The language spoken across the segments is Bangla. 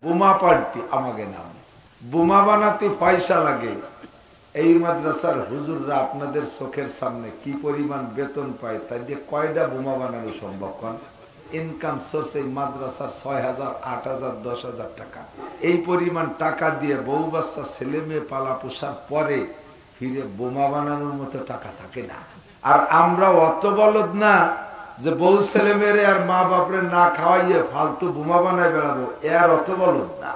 বোমা পাল্টি আমাকে নাম বোমা বানাতে পয়সা লাগে। এই মাদ্রাসার হুজুররা আপনাদের চোখের সামনে কি পরিমাণ বেতন পায়, তাই দিয়ে কয়টা বোমা বানানো সম্ভব? কোন ইনকাম সোর্স এই মাদ্রাসার 6,000, 8,000, 10,000 টাকা। এই পরিমাণ টাকা দিয়ে বউ বাচ্চা ছেলে মেয়ে পালা পোষার পরে ফিরে বোমা বানানোর মতো টাকা থাকে না। আর আমরা অত বলদ না যে বউ ছেলে মেয়েরে আর মা বাপরে না খাওয়াইয়ে ফালতু বোমা বানায় বেড়াবো, এর অত বলদ না।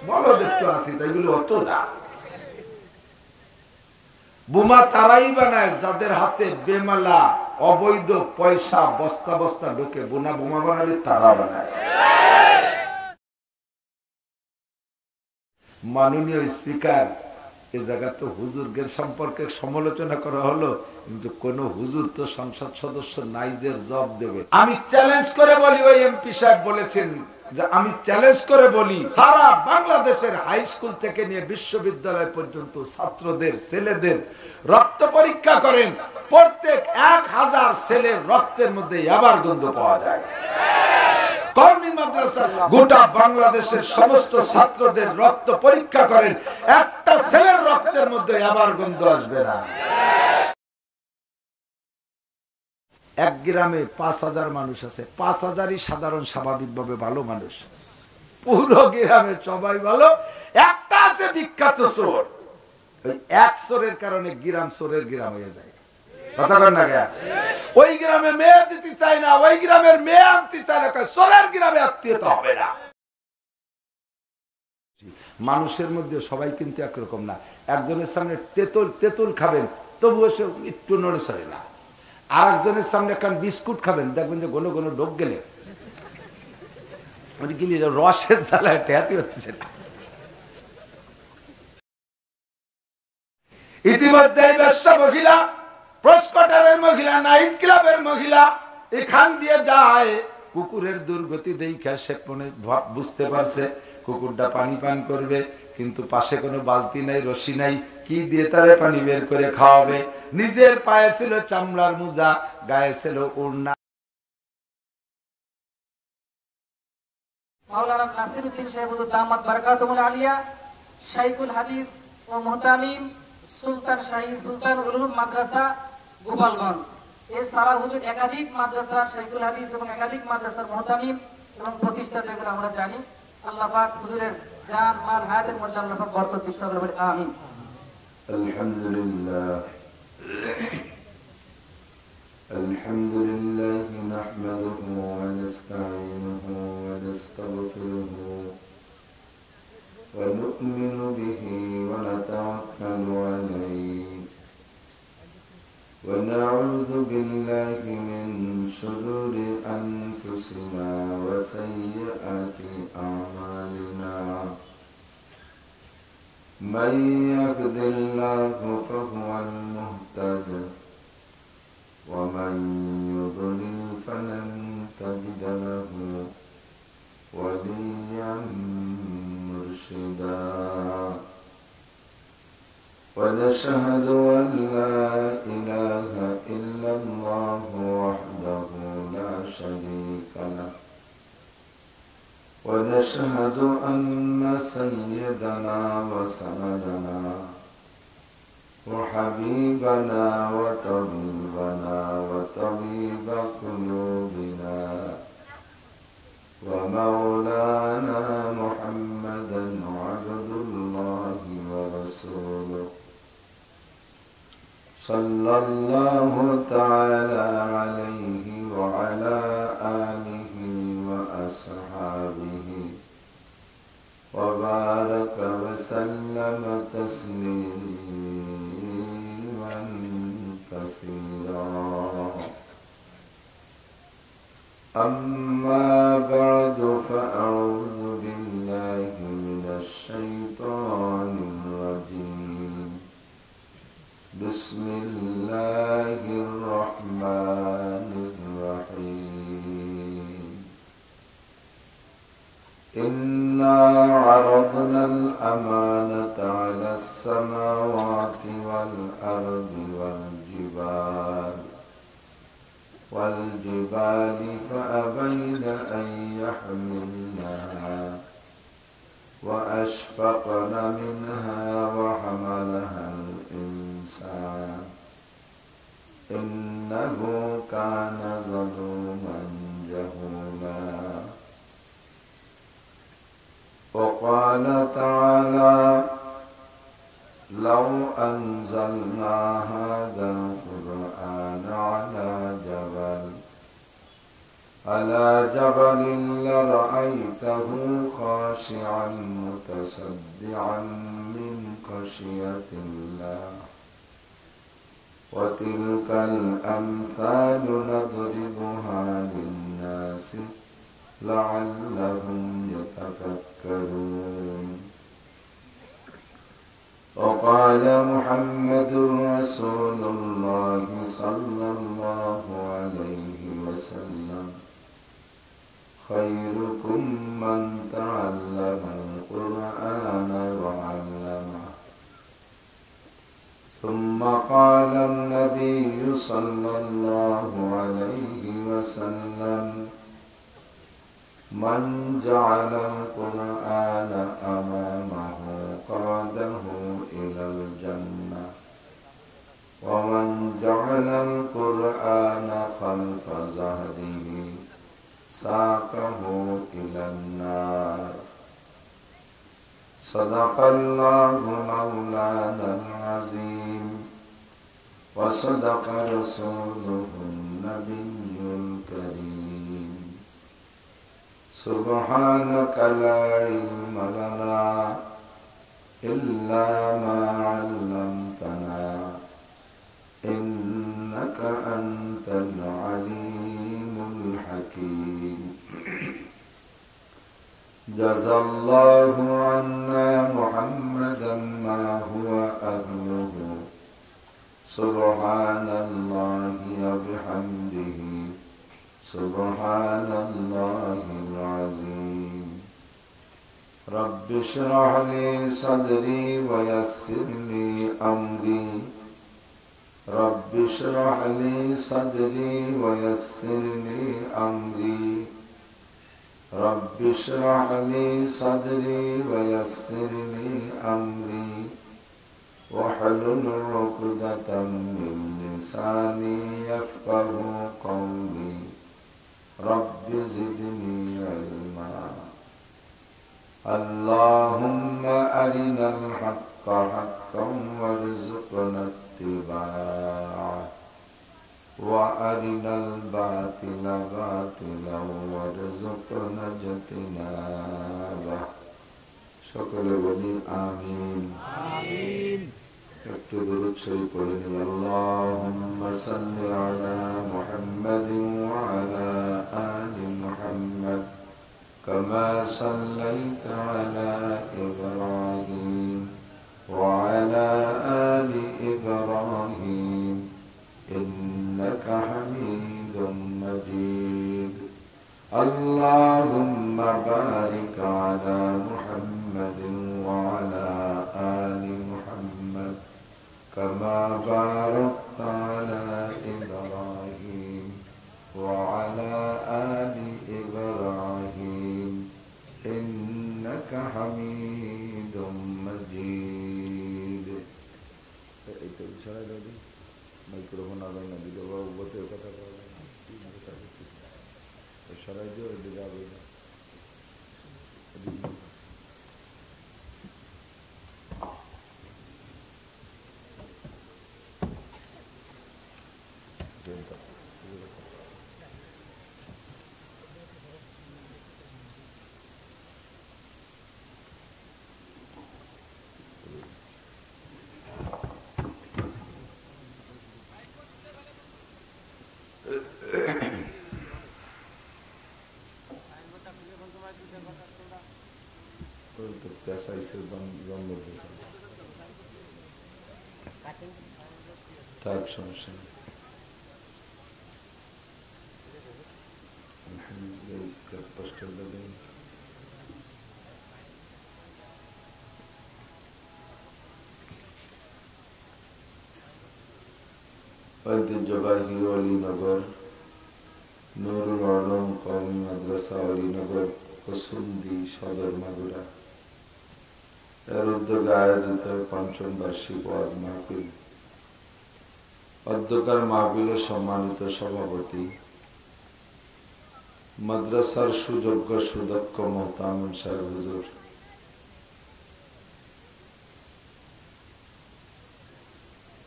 বলদ একটু আসি, তাই বলি অত না। বোমা তারাই বানায় যাদের হাতে বেমালা অবৈধ পয়সা বস্তা বস্তা ঢোকে। বোমা বানালে তারা বানায়। মাননীয় স্পিকার, এ জায়গা তো হুজুরদের সম্পর্কে সমালোচনা করা হলো, কিন্তু কোন হুজুর তো সংসদ সদস্য নাই যে জবাব দেবে। আমি চ্যালেঞ্জ করে বলি, ওই এমপি সাহেব বলেছেন যে আমি চ্যালেঞ্জ করে বলি, সারা বাংলাদেশের হাই স্কুল থেকে নিয়ে বিশ্ববিদ্যালয় পর্যন্ত ছাত্রদের ছেলেদের রক্ত পরীক্ষা করেন, প্রত্যেক 1000 ছেলের রক্তের মধ্যে ইয়াবার গন্ধ পাওয়া যায়। কওমি মাদ্রাসা গোটা বাংলাদেশের সমস্ত ছাত্রদের রক্ত পরীক্ষা করেন, একটা ছেলের রক্তের মধ্যে আবার গন্ধ আসবে না। এক গ্রামে 5,000 মানুষ আছে, 5,000ই সাধারণ স্বাভাবিকভাবে ভালো মানুষ। পুরো গ্রামে সবাই ভালো, একটা আছে বিখ্যাত চোর। ওই এক চোরের কারণে গ্রাম চোরের গ্রাম হয়ে যায়। কথা বল না কেন? ওই গ্রামে মেয়ে দিতে চায় না, ওই গ্রামের মেয়ে আনতে চায় না, চোরের গ্রামে আত্মীয়তা হবে না। মানুষের মধ্যে সবাই কিন্তু একরকম না। একজনের সামনে তেঁতুল খাবেন, তবুও সে একটু নড়ে চড়ে না। আর একজনের সামনে একটা বিস্কুট খাবেন, দেখবেন যে ঘন ঘন ঢোক গেলে রসের জ্বালায় টেহাতে হচ্ছে না। ইতিমধ্যে ব্যবসা মহিলা, প্রস্কটারের মহিলা, নাইট ক্লাবের মহিলা এখান দিয়ে যায়, কুকুরের দুর্গতি দেখে সে বুঝতে পারছে কুকুরটা পানি পান করবে, কিন্তু পাশে কোনো বালতি নাই, রশি নাই, কি দিয়ে তারে পানি বের করে খাওয়াবে। নিজের পায়ে ছিল চামড়ার মোজা, গায়ে ছিল ওড়না। মাওলানা নাসিরউদ্দিন সাহেবুদ্দিন দামাত বারাকাতুহুল আলিয়া, শাইখুল হাদিস ও মুহতামিম সুলতান শাহী সুলতান উলুম মাদ্রাসা গোপালগঞ্জ। এছাড়া হুজুর একাধিক মাদ্রাসা শাইখুল হাদিস এবং একাধিক মাদ্রাসার মুহতামিম এবং প্রতিষ্ঠাতা, এগুলো আমরা জানি। আল্লাহ পাক হুজুরের জান মাল হায়াতের মধ্যে আল্লাহ পাক বরকত দান করুন, আমিন। আলহামদুলিল্লাহ আলহামদুলিল্লাহ নাহমাদুহু ওয়া নাস্তাঈনুহু ওয়া নাস্তাগফিরুহু ওয়া নু'মিনু বিহি ওয়া নাতাওয়াক্কালু আলাইহি ওয়া না'উযু বিল্লাহি মিন শুরুরি আনফুসিনা ওয়া সাইয়্যাতি আ'মালিনা। মান ইয়াহদিল্লাহু ফাহুয়াল মুহতাদি ومن يضلل فلن تجد له وليا مرشدا. ونشهد أن لا إله إلا الله وحده لا شريك له. ونشهد أن سيدنا وسندنا وحبيبنا وطبيبنا وطبيب قلوبنا ومولانا محمدا عبد الله ورسوله صلى الله تعالى عليه وعلى آله وأصحابه وبارك وسلم تسليما كثيرا. أما بعد فأعوذ بالله من الشيطان الرجيم. بسم الله الرحمن الرحيم. إنا عرضنا الأمانة على السماوات والأرض والجبال فأبين أن يحملنها وأشفقن منها وحملها الإنسان إنه كان ظلوما جهولا وقال تعالى لو أنزلنا هذا القرآن على جبل لرأيته خاشعا متصدعا من خشية الله وتلك الأمثال نضربها للناس لعلهم يتفكرون وقال محمد رسول الله صلى الله عليه وسلم خيركم من تعلم القرآن وعلمه ثم قال النبي صلى الله عليه وسلم من جعل القرآن أمامه قاده إلى الجنة ومن جعل القرآن خلف ظهره ساقه إلى النار صدق الله مولانا العظيم وصدق رسوله النبي الكريم سبحانك لا علم لنا إلا ما علمتنا إنك أنت العليم الحكيم جزى الله عنا محمدا ما هو أهله سبحان الله وبحمده سبحان الله العظيم رب اشرح لي صدري ويسر لي أمري رب اشرح لي صدري ويسر لي أمري رب اشرح لي صدري ويسر لي أمري واحلل عقدة من لساني يفقه قولي رب زدني علما اللهم أرنا الحق حقا وارزقنا اتباعه وأرنا الباطل باطلا وارزقنا اجتنابه সকলে বলি আমিন আমিন একটু দরুদ শরীফ পড়ে নিই আল্লাহুম্মা সাল্লি আলা মুহাম্মাদিন ওয়া আলা আলি মুহাম্মাদ কামা সাল্লাইতা আলা ইব্রাহিম ওয়া আলা আলি ইব্রাহিম ইন্নাকা হামিদুম মাজিদ আল্লাহুম্মা বারিক আলা মুহাম্মাদ وعلى آل محمد كما باركت على إبراهيم وعلى آل إبراهيم إنك حميد مجيد মাইক্রোফোন আবার না দিলে বাবু বলতে কথা বলা সরাই দিয়ে দিকে আগে tak সমস্যা ঐতিহ্যবাহী অলিনগর নুরুল আলম কওমি মাদ্রাসা অলিনগর কসুন্দি সদর মাগুরা উদ্যোগে আয়োজিত পঞ্চম বার্ষিক ওয়াজ মাহফিল, অধ্যকার মাহফিলের সম্মানিত সভাপতি, মাদ্রাসার সুযোগ্য সুদক্ষ মোহতামিম সাহেব হুজুর,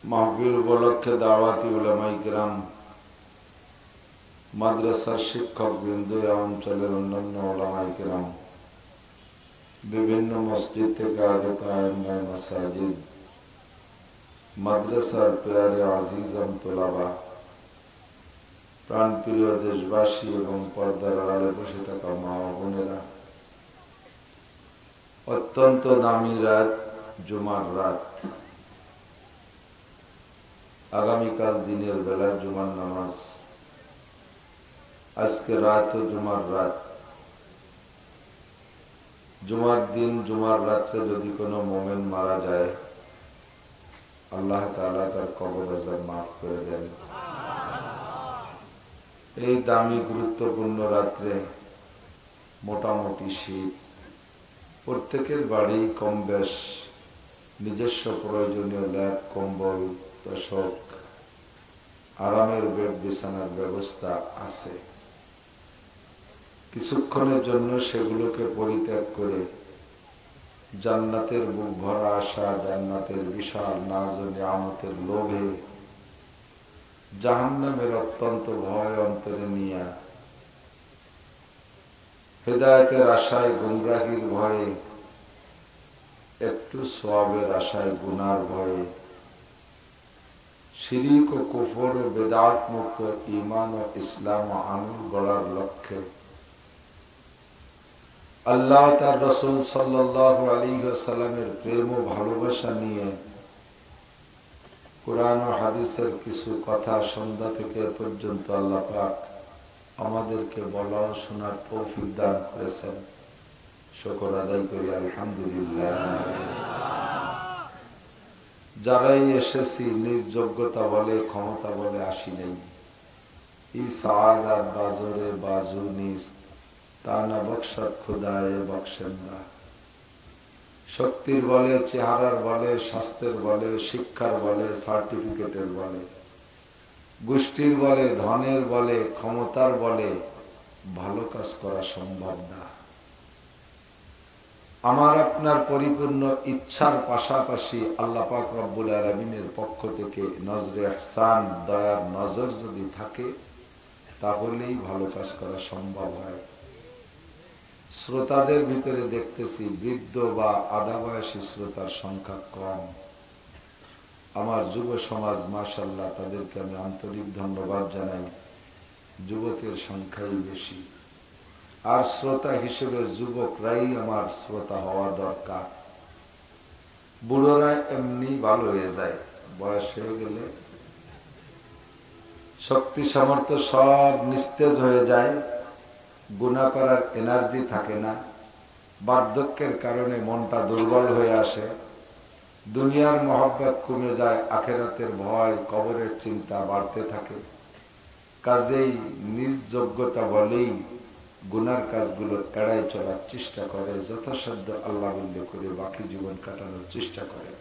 মাহফিল উপলক্ষে দাওয়াতি উলামায়ে কিরাম, মাদ্রাসার শিক্ষক বৃন্দ, অঞ্চলের অন্যান্য উলামায়ে কিরাম, বিভিন্ন মসজিদ থেকে আগত আইম্মায়ে মাসাজিদ, মাদ্রাসার পেয়ারে আজিজাম তোলাবা, প্রাণপ্রিয় দেশবাসী এবং পর্দার আড়ালে বসে থাকা মা ও বোনেরা, অত্যন্ত দামি রাত, জুমার রাত। আগামীকাল দিনের বেলা জুমার নামাজ, আজকে রাত ও জুমার রাত। জুমার দিন জুমার রাত্রে যদি কোনো মোমেন মারা যায়, আল্লাহ তাআলা তার কবর আযাব মাফ করে দেন। এই দামি গুরুত্বপূর্ণ রাত্রে মোটামুটি শীত, প্রত্যেকের বাড়ি কম বেশ নিজস্ব প্রয়োজনীয় ল্যাপ, কম্বল, তোশক, আরামের বেড, বিছানার ব্যবস্থা আছে। কিছুক্ষণের জন্য সেগুলোকে পরিত্যাগ করে জান্নাতের বুক ভরা আশা, জান্নাতের বিশাল নাজ ও নিয়ামতের লোভে জাহান্নামের অত্যন্ত ভয় অন্তরে নিয়ে, হেদায়েতের আশায় গুমরাহির ভয়ে, একটু সওয়াবের আশায় গুনার ভয়ে, শিরিক ও কুফর ও বেদাত মুক্ত ঈমান ও ইসলাম ও আমল গড়ার লক্ষ্যে আল্লাহ তার রাসূল সাল্লাল্লাহু আলাইহি ওয়াসাল্লামের প্রেম ও ভালোবাসা নিয়ে কুরআন ও হাদিসের কিছু কথা সন্ধ্যা থেকে পর্যন্ত আল্লাহ পাক আমাদেরকে বলা ও শোনার তৌফিক দান করেছেন। শুকর আদায় করি আলহামদুলিল্লাহ। যারাই এসেছি নিজ যোগ্যতা বলে, ক্ষমতা বলে আসি নাই। ই সাআদাত বাজরে বাজু নিস্ত, তানা বখশত খুদায়ে বখশেন না। শক্তির বলে, চেহারার বলে, স্বাস্থ্যের বলে, শিক্ষার বলে, সার্টিফিকেটের বলে, গোষ্ঠীর বলে, ধনের বলে, ক্ষমতার বলে ভালো কাজ করা সম্ভব না। আমার আপনার পরিপূর্ণ ইচ্ছার পাশাপাশি আল্লাহ পাক রব্বুল আলামিনের পক্ষ থেকে নজরে ইহসান, দয়ার নজর যদি থাকে, তাহলেই ভালো কাজ করা সম্ভব হয়। শ্রোতাদের ভিতরে দেখতেছি বৃদ্ধ বা আধা বয়সী শ্রোতার সংখ্যা কম। আমার যুব সমাজ মাশাআল্লাহ, তাদেরকে আমি আন্তরিক ধন্যবাদ জানাই। যুবকের সংখ্যাই বেশি, আর শ্রোতা হিসেবে যুবকরাই আমার শ্রোতা হওয়া দরকার। বুড়োরা এমনি ভালো হয়ে যায়, বয়স হয়ে গেলে শক্তি সামর্থ্য সব নিস্তেজ হয়ে যায়, গুনাহ করার এনার্জি থাকে না, বার্ধক্যের কারণে মনটা দুর্বল হয়ে আসে, দুনিয়ার মহব্বত কমে যায়, আখিরাতের ভয়, কবরের চিন্তা বাড়তে থাকে। কাজেই নিজ যোগ্যতা বলেই গুনার কাজগুলো এড়াই চলার চেষ্টা করে, যথাসাধ্য আল্লাহ বললে করে বাকি জীবন কাটানোর চেষ্টা করে।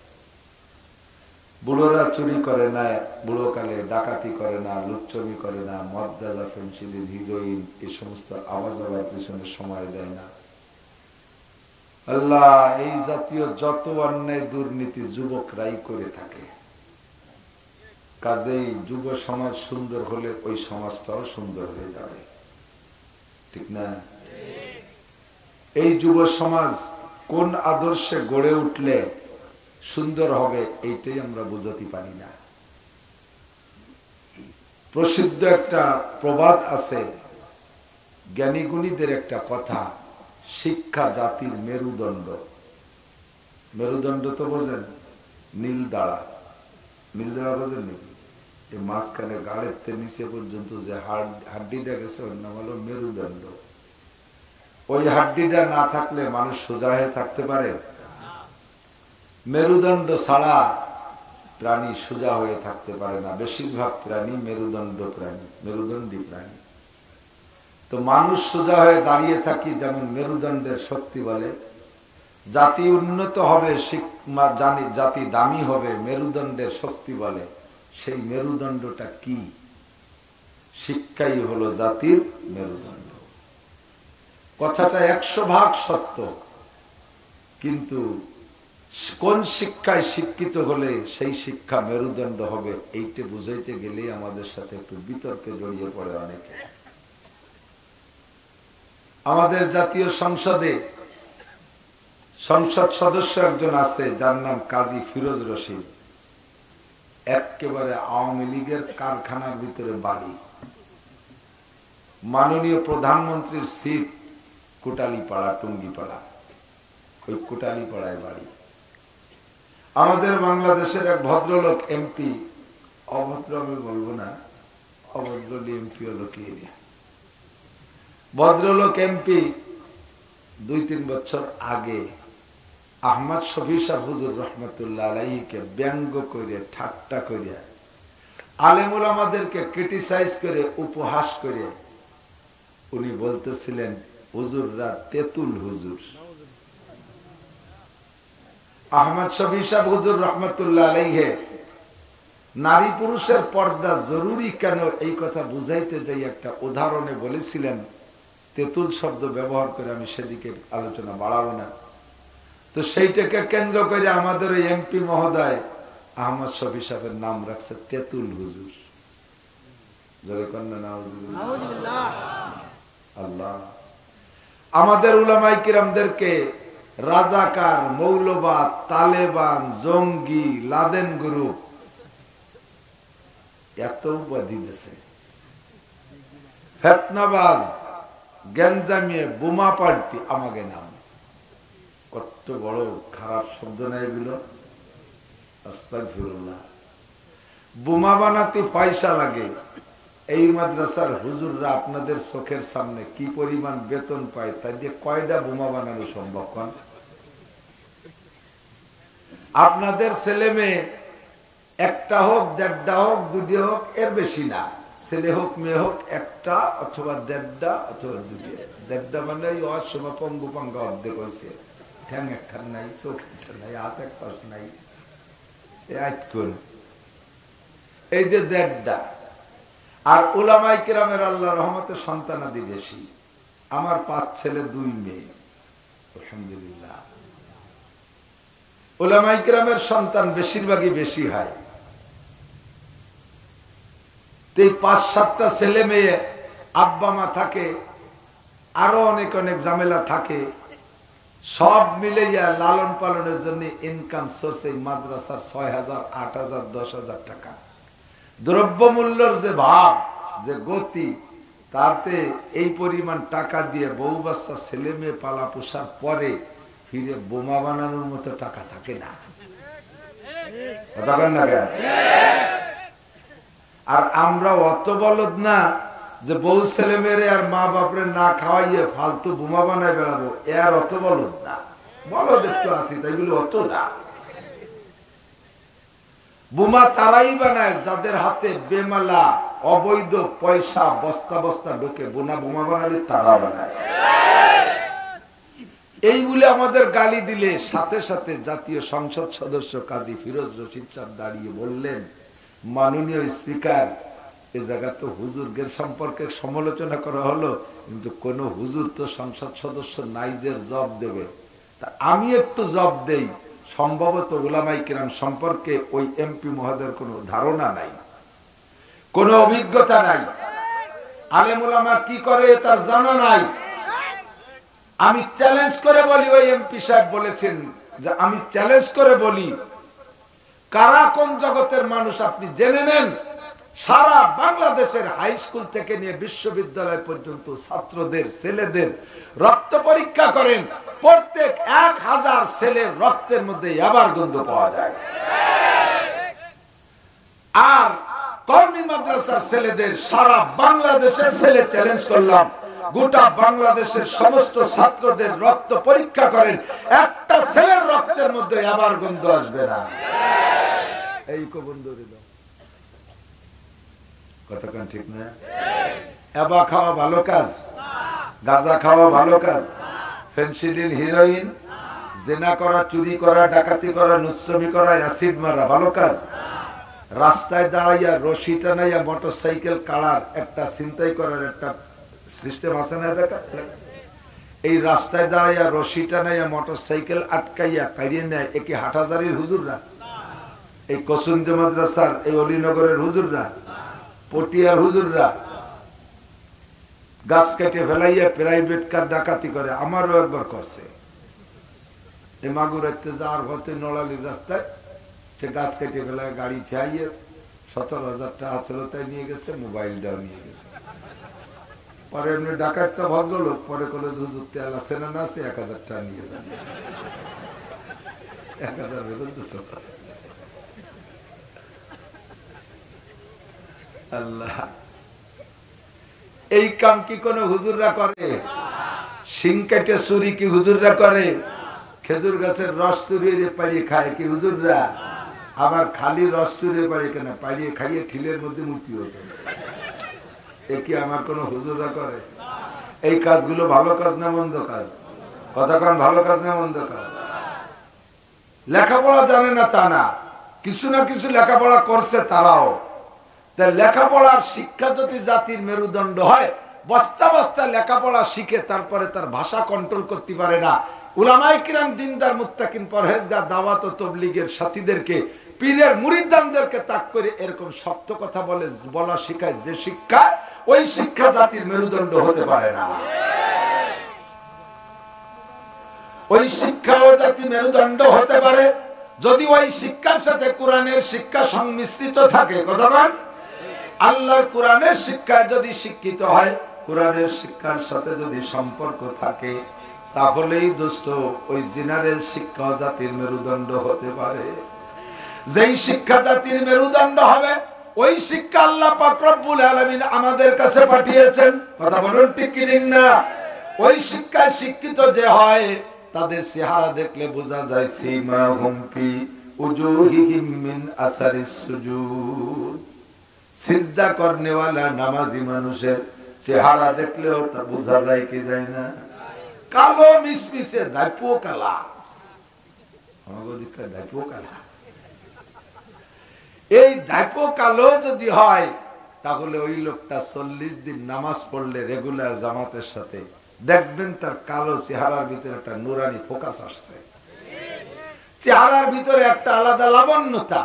বুড়োরা চুরি করে না, বুড়োকালে ডাকাতি করে না, লুচ্চমি করে না, মদ, গাঁজা, ফেনসিডিল, হিরোইন এই সমস্ত আওয়াজ আওয়ার পিছনে সময় দেয় না। আল্লাহ এই জাতীয় যত অন্যায় দুর্নীতি যুবকরাই করে থাকে। কাজেই যুব সমাজ সুন্দর হলে ওই সমাজটাও সুন্দর হয়ে যাবে, ঠিক না? এই যুব সমাজ কোন আদর্শে গড়ে উঠলে সুন্দর হবে, এইটাই আমরা বুঝতে পারি না। প্রসিদ্ধ একটা প্রবাদ আছে, জ্ঞানীগুণীদের একটা কথা, শিক্ষা জাতির মেরুদণ্ড। মেরুদণ্ড তো বোঝেন, নীল দাঁড়া। নীল দাঁড়া বোঝেন নাকি? এই মাঝখানে গাড়ের নিচে পর্যন্ত যে হাড্ডিটা গেছে ওর নাম হলো মেরুদণ্ড। ওই হাড্ডিটা না থাকলে মানুষ সোজা হয়ে থাকতে পারে? মেরুদণ্ড ছাড়া প্রাণী সোজা হয়ে থাকতে পারে না। বেশিরভাগ প্রাণী মেরুদণ্ড প্রাণী, মেরুদণ্ডী প্রাণী। তো মানুষ সোজা হয়ে দাঁড়িয়ে থাকি যেমন মেরুদণ্ডের শক্তি বলে, জাতি উন্নত হবে, জাতি দামি হবে মেরুদণ্ডের শক্তি বলে। সেই মেরুদণ্ডটা কি? শিক্ষাই হলো জাতির মেরুদণ্ড। কথাটা 100% সত্য, কিন্তু কোন শিক্ষায় শিক্ষিত হলে সেই শিক্ষা মেরুদণ্ড হবে, এইটা বুঝাইতে গেলেই আমাদের সাথে একটু বিতর্কে জড়িয়ে পড়ে অনেকে। আমাদের জাতীয় সংসদে সংসদ সদস্য একজন আছে, যার নাম কাজী ফিরোজ রশিদ। একেবারে আওয়ামী লীগের কারখানার ভিতরে বাড়ি। মাননীয় প্রধানমন্ত্রীর সিট কোটালীপাড়া, টুঙ্গিপাড়া, ওই কোটালীপাড়ায় বাড়ি। আমাদের বাংলাদেশের এক ভদ্রলোক এমপি, অভদ্র আমি বলবো না, অভদ্র এমপি হলো কি, ভদ্রলোক এমপি 2-3 বছর আগে আহমদ শফি সাহ হুজুর রহমতুল্লাহ আলাইহিকে ব্যঙ্গ করে, ঠাট্টা করে, আলেম ওলামাদেরকে ক্রিটিসাইজ করে, উপহাস করে উনি বলতেছিলেন হুজুররা তেতুল হুজুর। আহমদ শফি সাহ হুজুর রহমতুল্লাহ আলাইহি নারী পুরুষের পর্দা জরুরি কেন এই কথা বুঝাইতে যাই একটা উদাহরণে বলেছিলেন। তেতুল শব্দ ব্যবহার করে আমি সেদিকে আলোচনা বাড়াবো না। তো সেইটাকে কেন্দ্র করে আমাদের ওই এমপি মহোদয় আহমদ শফি সাহেবের নাম রাখছে তেতুল হুজুর। আল্লাহ আমাদের উলামায়ে কিরামদেরকে রাজাকার, মৌলবাদ, তালেবান, জঙ্গি, লাদেন গ্রুপ এত উপাধি দিয়েছে। ফেতনাবাজ, গেঞ্জামিয়ে, বোমা পাল্টি আমাকে নাম। কত বড় খারাপ শব্দ না এগুলো, আস্তাগফিরুল্লাহ। বোমা বানাতে পয়সা লাগে। এই মাদ্রাসার হুজুররা আপনাদের চোখের সামনে কি পরিমাণ বেতন পায়, তাই দিয়ে কয়টা বোমা বানানো সম্ভব? কোন আপনাদের ছেলে মেয়ে একটা হোক, 1.5টা হোক, 2টা হোক, এর বেশি না। ছেলে হোক মেয়ে হোক, একটা অথবা 1.5টা অথবা 2টা। 1.5টা মানে অসময় পঙ্গু পাঙ্গা অর্ধেক হয়েছে, ঠ্যাং একখান নাই, চোখ একটা নাই, হাত এক পাশ নাই, এই যে 1.5টা। আর উলামায়ে কিরামের আল্লাহ রহমতে সন্তানাদি বেশি। আমার 5 ছেলে 2 মেয়ে, আলহামদুলিল্লাহ। উলামায়ে কিরামের সন্তান বেশিরভাগই বেশি হয়। এই 5-7টা ছেলে মেয়ে, আব্বা মা থাকে, আরো অনেক অনেক ঝামেলা থাকে, সব মিলাইয়া লালন পালনের জন্য ইনকাম সোর্স এই মাদ্রাসার 6,000, 8,000, 10,000 টাকা। দ্রব্যমূল্যের যে ভাব, যে গতি, তাতে এই পরিমাণ টাকা দিয়ে বউ বাচ্চা ছেলে মেয়ে পালা পোষার পরে ফিরে বোমা বানানোর মতো টাকা থাকে না। আর আমরা অত বলদ না যে বউ ছেলে মেয়েরে আর মা বাপরে না খাওয়াইয়ে ফালতু বোমা বানায় বেড়াবো, এর অত বলদ না। বলদ একটু আসি, তাই বলি অত না। বোমা তারাই বানায় যাদের হাতে বেমালা অবৈধ পয়সা বস্তা বস্তা ঢোকে। বোমা বানালে তারা বানায়। এই বলে আমাদের গালি দিলে সাথে সাথে জাতীয় সংসদ সদস্য কাজী ফিরোজ রশিদ সাহেব দাঁড়িয়ে বললেন, মাননীয় স্পিকার, এ জায়গা তো হুজুরদের সম্পর্কে সমালোচনা করা হলো, কিন্তু কোন হুজুর তো সংসদ সদস্য নাই যে জবাব দেবে। তা আমি একটু জবাব দেই। সম্ভবত উলামায়ে কিরাম সম্পর্কে ওই এমপি মহোদয়ের কোনো ধারণা নাই, কোনো অভিজ্ঞতা নাই, আলেম উলামা কি করে তার জানা নাই। আমি চ্যালেঞ্জ করে বলি, ওই এমপি সাহেব বলেছেন যে আমি চ্যালেঞ্জ করে বলি, কারা কোন জগতের মানুষ আপনি জেনে নেন। সারা বাংলাদেশের হাই স্কুল থেকে নিয়ে বিশ্ববিদ্যালয় পর্যন্ত ছাত্রদের, ছেলেদের রক্ত পরীক্ষা করেন, প্রত্যেক 1000 ছেলের রক্তের মধ্যে ইয়াবার গন্ধ পাওয়া যায়। আর কওমি মাদ্রাসার ছেলেদের, সারা বাংলাদেশের ছেলে চ্যালেঞ্জ করলাম, গোটা বাংলাদেশের সমস্ত ছাত্রদের রক্ত পরীক্ষা করেন, একটা ছেলের রক্তের মধ্যে ইয়াবার গন্ধ আসবে না। এই কবন্দরে দাও কতক্ষণ, ঠিক না? ইয়াবা খাওয়া ভালো কাজ, গাঁজা খাওয়া ভালো কাজ, ফেনসিডিল, হিরোইন জেনা করা, চুরি করা, ডাকাতি করা, নুচ্ছমি করা, অ্যাসিড মারা ভালো কাজ? রাস্তায় দাঁড়াইয়া রশি টানাইয়া মোটরসাইকেল কাড়ার একটা ছিনতাই করার একটা সিস্টেম আছে না? দেখা এই রাস্তায় দাঁড়াইয়া রশি টানাইয়া মোটরসাইকেল আটকাইয়া কাড়িয়ে নেয় একে হাটহাজারির হুজুররা, এই কসুন্দি মাদ্রাসার, এই অলিনগরের হুজুররা, পটিয়ার হুজুররা গাছ কেটে ফেলাইয়া প্রাইভেট কার ডাকাতি করে। আমারও একবার করছে, এই মাগুরাতে যাওয়ার পথে নড়ালির রাস্তায় সে গাছ কেটে ফেলায় গাড়ি ঠেয়াইয়ে 17,000 টাকা ছিল তাই নিয়ে গেছে, মোবাইলটাও নিয়ে গেছে। পরে এমনি ডাকাতটা ভদ্রলোক পরে করে হুজুর তেল আছে না না আছে 1,000 টাকা নিয়ে যান, 1,000 বেরোতে চল। আল্লাহ, এই কাম কি কোন হুজুররা করে? শিং কেটে চুরি কি হুজুররা করে? খেজুর গাছের রস চুরিয়ে পাড়িয়ে খায় কি হুজুররা? আবার খালি রস চুরিয়ে পাড়িয়ে কেন পাড়িয়ে খাইয়ে ঠিলের মধ্যে মূর্তি হতো, এ কি আমার কোন হুজুররা করে? এই কাজগুলো ভালো কাজ না মন্দ কাজ? কতক্ষণ ভালো কাজ না মন্দ কাজ? লেখাপড়া জানে না তা না, কিছু না কিছু লেখাপড়া করছে তারাও। লেখাপড়ার শিক্ষা যদি জাতির মেরুদণ্ড হয়, বস্তা বস্তা লেখাপড়া শিখে তারপরে তার ভাষা কন্ট্রোল করতে পারে না। উলামায়ে কিরাম, দিনদার, মুত্তাকিন, পরহেজগার, দাওয়াত ও তাবলীগের সাথীদেরকে, পীরের মুরিদদানদেরকে তাক করে এরকম শক্ত কথা বলা শিখায়, যে শিক্ষা, ওই শিক্ষা জাতির মেরুদণ্ড হতে পারে না। ওই শিক্ষাও জাতি মেরুদণ্ড হতে পারে যদি ওই শিক্ষার সাথে কোরআনের শিক্ষা সংমিশ্রিত থাকে। কতক্ষণ? আল্লাহর কোরআনের শিক্ষায় যদি শিক্ষিত হয়, কোরআনের শিক্ষার সাথে যদি সম্পর্ক থাকে, তাহলেই দোস্ত ওই জেনারেল শিক্ষা জাতির মেরুদণ্ড হতে পারে। যেই শিক্ষা জাতির মেরুদণ্ড হবে, ওই শিক্ষা আল্লাহ পাক রব্বুল আলামিন আমাদের কাছে পাঠিয়েছেন। কথা বলুন ঠিক কি ঠিক না? ওই শিক্ষায় শিক্ষিত যে হয়, তাদের চেহারা দেখলে বোঝা যায় সীমাহুম ফি উজুহিহিম মিন আসারিস সুজুদ। সিজদা করনেওয়ালা নামাজি মানুষের চেহারা দেখলেও তা বোঝা যায় কি যায় না? কালো মিসমিসে দাইপো কালা, আমাদের দিকে দাইপো কালা। এই দাইপো কালো যদি হয়, তাহলে ওই লোকটা 40 দিন নামাজ পড়লে রেগুলার জামাতের সাথে, দেখবেন তার কালো চেহারার ভিতরে একটা নুরানি ফোকাস আসছে, চেহারার ভিতরে একটা আলাদা লাবণ্যতা,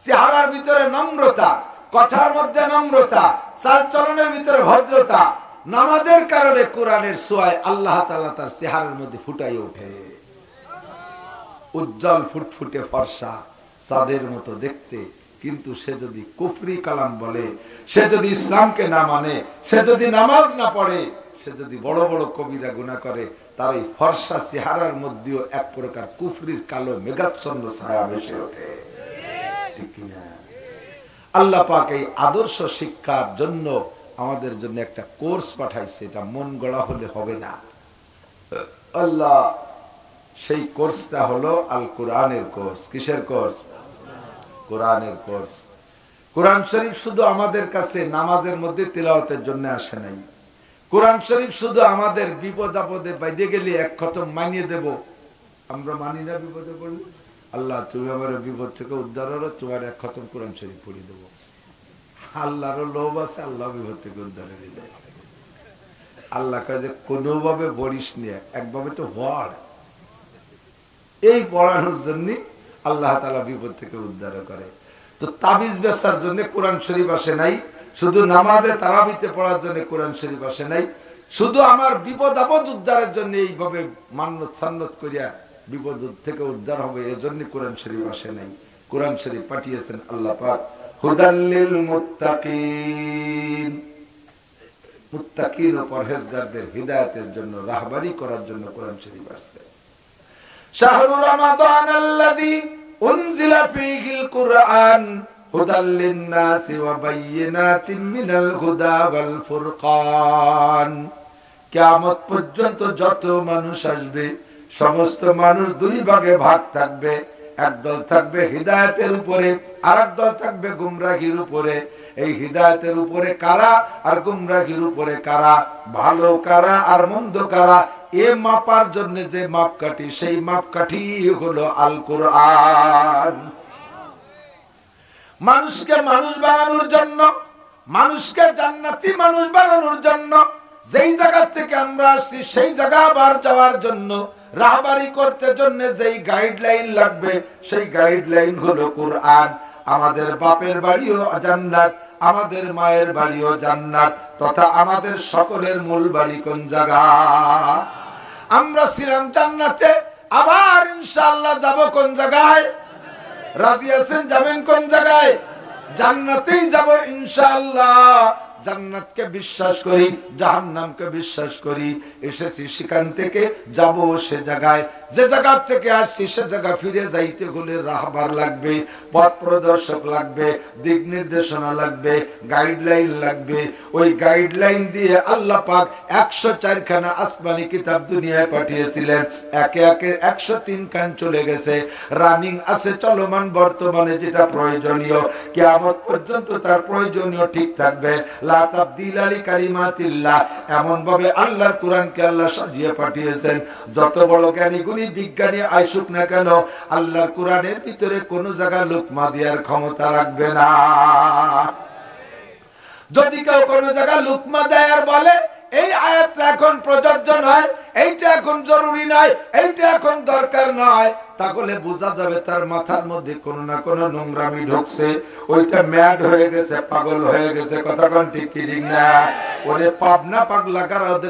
চেহারার ভিতরে নম্রতা, কথার মধ্যে নম্রতা, চাল চলনের ভিতরে ভদ্রতা। নামাজের কারণে কোরআনের ছোঁয়ায় আল্লাহ তাআলা তার চেহারার মধ্যে ফুটাই ওঠে। উজ্জ্বল ফুটফুটে ফর্সা চাঁদের মতো দেখতে, কিন্তু সে যদি কুফরি কালাম বলে, সে যদি ইসলামকে না মানে, সে যদি নামাজ না পড়ে, সে যদি বড় বড় কবিরা গুনাহ করে, তার এই ফর্সা চেহারার মধ্যেও এক প্রকার কুফরির কালো মেঘাচ্ছন্ন ছায়া ভেসে ওঠে। ঠিক কিনা? আল্লাহ পাক এই আদর্শ শিক্ষার জন্য আমাদের জন্য একটা কোর্স পাঠাইছে। এটা মন গড়া হলে হবে না। আল্লাহ সেই কোর্সটা হলো আল কোরআনের কোর্স। কিসের কোর্স? কোরআনের কোর্স। কোরআন শরীফ শুধু আমাদের কাছে নামাজের মধ্যে তিলাওয়াতের জন্য আসে নাই। কোরআন শরীফ শুধু আমাদের বিপদ আপদে বাইরে গেলে এক খতম মানিয়ে দেব, আমরা মানি না। বিপদে পড়লে আল্লাহ তুমি আমার বিপদ থেকে উদ্ধার হলো, তোমার এক খতম কোরআন শরীফ পড়িয়ে দেবো। আল্লাহরও লোভ আছে, আল্লাহ বিপদ থেকে উদ্ধারের দেয়। আল্লাহ কয় যে কোনোভাবে বলিস নিয়ে, একভাবে তো পড়। এই পড়ানোর জন্য আল্লাহ তাআলা বিপদ থেকে উদ্ধার করে। তো তাবিজ বেচার জন্য কোরআন শরীফ আসে নাই, শুধু নামাজে তারাবিতে পড়ার জন্য কোরআন শরীফ আসে নাই, শুধু আমার বিপদ আপদ উদ্ধারের জন্য এইভাবে মান্নত সান্নত করিয়া বিপদ থেকে উদ্ধার হবে এজন্য কোরআন শরীফ আসে নাই। কোরআন শরীফ পাঠিয়েছেন আল্লাহ পাক হুদাল্লিল মুত্তাকিন, মুত্তাকিন ও পরহেজগারদের হিদায়াতের জন্য, রাহবারি করার জন্য কোরআন শরীফ আসছে। শাহরু রমাদানাল্লাযী উনজিলা ফীহিল কুরআন হুদাল লিন-নাসি ওয়া বায়্যিনাতিন মিনাল হুদা ওয়াল ফুরকান। কিয়ামত পর্যন্ত যত মানুষ আসবে, সমস্ত মানুষ দুই ভাগে ভাগ থাকবে। একদল থাকবে হিদায়াতের উপরে, আর একদল থাকবে গুমরাহির উপরে। এই হিদায়াতের উপরে কারা আর গুমরাহির উপরে কারা, ভালো কারা আর মন্দ কারা, এ মাপার জন্য যে মাপকাঠি, সেই মাপকাঠি হলো আল কোরআন। মানুষকে মানুষ বানানোর জন্য, মানুষকে জান্নাতি মানুষ বানানোর জন্য, যেই জায়গা থেকে আমরা আসছি সেই জায়গা আবার যাওয়ার জন্য, রাহবারি করতে জন্য যেই গাইডলাইন লাগবে, সেই গাইডলাইন হলো কোরআন। আমাদের বাপের বাড়িও জান্নাত, আমাদের মায়ের বাড়িও জান্নাত, তথা আমাদের সকলের মূল বাড়ি কোন জায়গা? আমরা ছিলাম জান্নাতে, আবার ইনশাআল্লাহ যাব কোন জায়গায়? রাজি আছেন? যাবেন কোন জায়গায়? জান্নাতেই যাব ইনশাআল্লাহ। জান্নাতকে বিশ্বাস করি, জাহান্নামকে বিশ্বাস করি। এসেছি সেখান থেকে যাব সে জায়গায়, যে জায়গা থেকে আসছি সে জায়গা ফিরে যাইতে হলে রাহবার লাগবে, পথ প্রদর্শক লাগবে, দিক নির্দেশনা লাগবে, গাইডলাইন লাগবে। ওই গাইডলাইন দিয়ে আল্লাহ পাক 104 খানা আসমানি কিতাব দুনিয়ায় পাঠিয়েছিলেন। একে একে 103 খান চলে গেছে, রানিং আছে, চলমান বর্তমানে যেটা প্রয়োজনীয়, কিয়ামত পর্যন্ত তার প্রয়োজনীয় ঠিক থাকবে। লা তাবদীলা লিকালিমাতিল্লাহ, এমন ভাবে আল্লাহর কোরআনকে আল্লাহ সাজিয়ে পাঠিয়েছেন। যত বড় জ্ঞানী গুণী বিজ্ঞানী আইসুক না কেন, আল্লাহর কোরআনের ভিতরে কোন জায়গা লোকমা দেওয়ার ক্ষমতা রাখবে না। যদি কেউ কোন জায়গা লোকমা দেয়ার বলে এই আয়াতটা এখন প্রযোজ্য নয়, এইটা এখন জরুরি নয়, এইটা এখন দরকার নয়, তাহলে বোঝা যাবে তার মাথার মধ্যে কোনো না কোনো নোংরামি ঢুকছে, ওইটা ম্যাড হয়ে গেছে, পাগল হয়ে গেছে। কথা কোন ঠিক কি ঠিক না? ওরে পাবনা পাগলা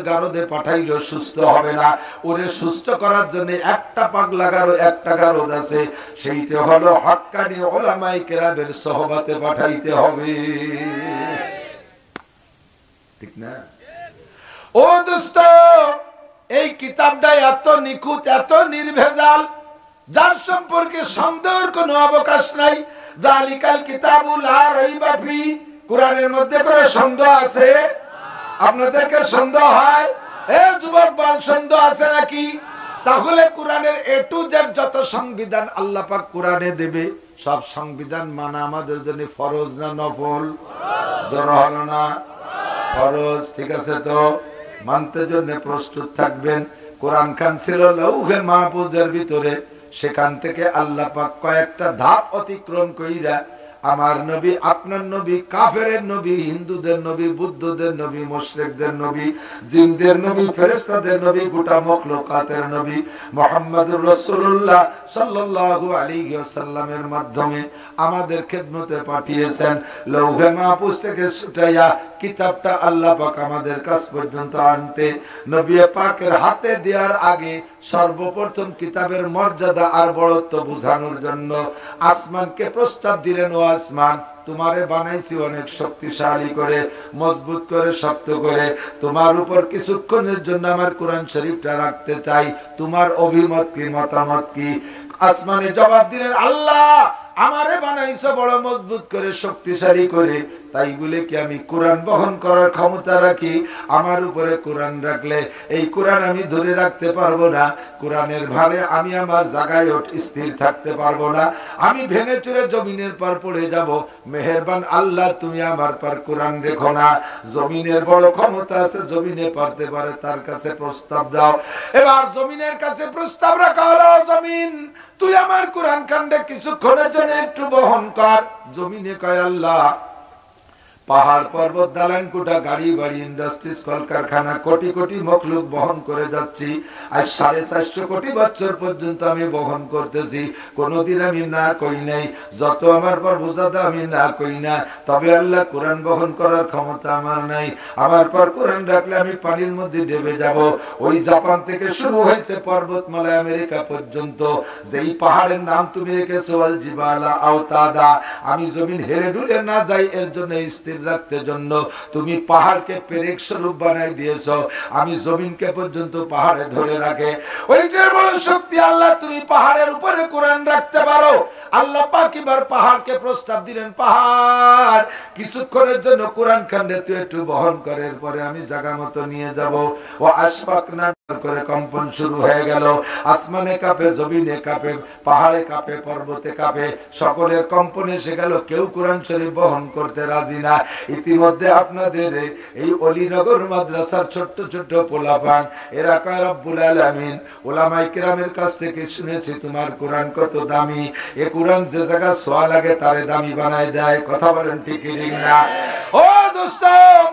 গারদে পাঠাইলেও সুস্থ হবে না। ওরে সুস্থ করার জন্য একটা পাগলা গারো, একটা গারদ আছে, সেইটা হলো হক্কানি ওলামায়ে কেরামের সোহবতে পাঠাইতে হবে। ঠিক না? ও দোস্ত, এই কিতাবটা এত নিখুঁত, এত নির্ভেজাল, যার সম্পর্কে সন্দেহের কোনো অবকাশ নাই। যালিকাল কিতাবু লা রাইবা ফি, কোরআনের মধ্যে কোনো সন্দেহ আছে? আপনাদেরকে সন্দেহ হয়? এ যুবক বল, সন্দেহ আছে নাকি? তাহলে কোরআনের এ টু জেড যত সংবিধান আল্লাহ পাক কোরআনে দেবে, সব সংবিধান মানা আমাদের জন্য ফরজ না নফল? জোর হলো না? ফরজ। ঠিক আছে, তো মানতে জন্য প্রস্তুত থাকবেন। কোরআন খান ছিল লৌহে মাহফুজের ভিতরে, সেখান থেকে আল্লাহ পাক কয়েকটা ধাপ অতিক্রম কইরা আমার নবী, আপনার নবী, কাফেরের নবী, হিন্দুদের নবী, বুদ্ধদের নবী, মুশরিকদের নবী, জিনদের নবী, ফেরেশতাদের নবী, গোটা মখলুকাতের নবী মুহাম্মদুর রাসূলুল্লাহ সাল্লাল্লাহু আলাইহি ওয়াসাল্লামের মাধ্যমে আমাদের খেদমতে পাঠিয়েছেন। লৌহে মাহফুজ থেকে ছুটাইয়া কিতাবটা আল্লাহ পাক আমাদের কাছ পর্যন্ত আনতে, নবী পাকের হাতে দেওয়ার আগে সর্বপ্রথম কিতাবের মর্যাদা আর বড়ত্ব বোঝানোর জন্য আসমানকে প্রস্তাব দিলেন, ও আসমান, তোমারে বানাইছি অনেক শক্তিশালী করে, মজবুত করে, শক্ত করে, তোমার উপর কিছুক্ষণের জন্য আমার কোরআন শরীফটা রাখতে চাই, তোমার অভিমত কি, মতামত কি? আসমানে জবাব দিলেন, আল্লাহ আমারে বানাইছো বড় মজবুত করে, শক্তিশালী করে, তাই বলে কি আমি কোরআন বহন করার ক্ষমতা রাখি? আমার উপরে কোরআন রাখলে এই কোরআন আমি ধরে রাখতে পারবো না, কোরআনের ভারে আমি আমার জায়গায় স্থির থাকতে পারবো না, আমি ভেঙে চুরে জমিনের পর পড়ে যাব। মেহেরবান আল্লাহ, তুমি আমার পর কোরআন রেখো না। জমিনের বড় ক্ষমতা আছে, জমিনে পারতে পারে, তার কাছে প্রস্তাব দাও। এবার জমিনের কাছে প্রস্তাব রাখা হলো, জমিন তুই আমার কোরআন কাণ্ডে কিছুক্ষণের জন্য একটু বহন কর। জমিনে কয়, আল্লাহ পাহাড় পর্বত দালান কোটা গাড়ি বাড়ি ইন্ডাস্ট্রিজ কলকারখানা কোটি কোটি মখলুক বহন করে যাচ্ছি, আজ 450 কোটি বছর পর্যন্ত আমি বহন করতেছি, কোনদিন আমি না কই নাই, যত আমার পর বোঝাতে আমি না কই না। তবে আল্লাহ কোরআন বহন করার ক্ষমতা আমার নাই, আমার পর কোরআন রাখলে আমি পানির মধ্যে ডেবে যাব। ওই জাপান থেকে শুরু হয়েছে পর্বতমালা আমেরিকা পর্যন্ত, যেই পাহাড়ের নাম তুমি রেখেছো আল জিবালা আওতাদা, আমি জমিন হেরে ডুলে না যাই এর জন্য স্থির রাখতে জন্য তুমি পাহাড়কে পেরেক স্বরূপ বানাই দিয়েছো, আমি জমিনকে পর্যন্ত পাহাড়ে ধরে রাখে। ওইটার বড় শক্তি আল্লাহ, তুমি পাহাড়ের উপরে কোরআন রাখতে পারো। আল্লাহ পাক এবার পাহাড়কে প্রস্তাব দিলেন, পাহাড় কিছুক্ষণের জন্য কোরআন খণ্ডে তুই একটু বহন করার পরে আমি জায়গা মতো নিয়ে যাব। ও আশফাক না করে কম্পন শুরু হয়ে গেল। আসমানে কাঁপে, জমিনে কাঁপে, পাহাড়ে কাঁপে, পর্বতে কাঁপে, সকলের কম্পনে এসে গেল। কেউ কোরআন শরীফ বহন করতে রাজি না। ইতিমধ্যে আপনাদের এই অলিনগর মাদ্রাসার ছোট্ট ছোট্ট পোলাপান এরা কয় রব্বুল আলামিন ওলামায়ে কেরামের কাছ থেকে শুনেছি তোমার কোরআন কত দামি, এ কোরআন যে জায়গা ছোঁয়া লাগে তারে দামি বানায় দেয়। কথা বলেন ঠিক কি ঠিক না? ও দোস্ত,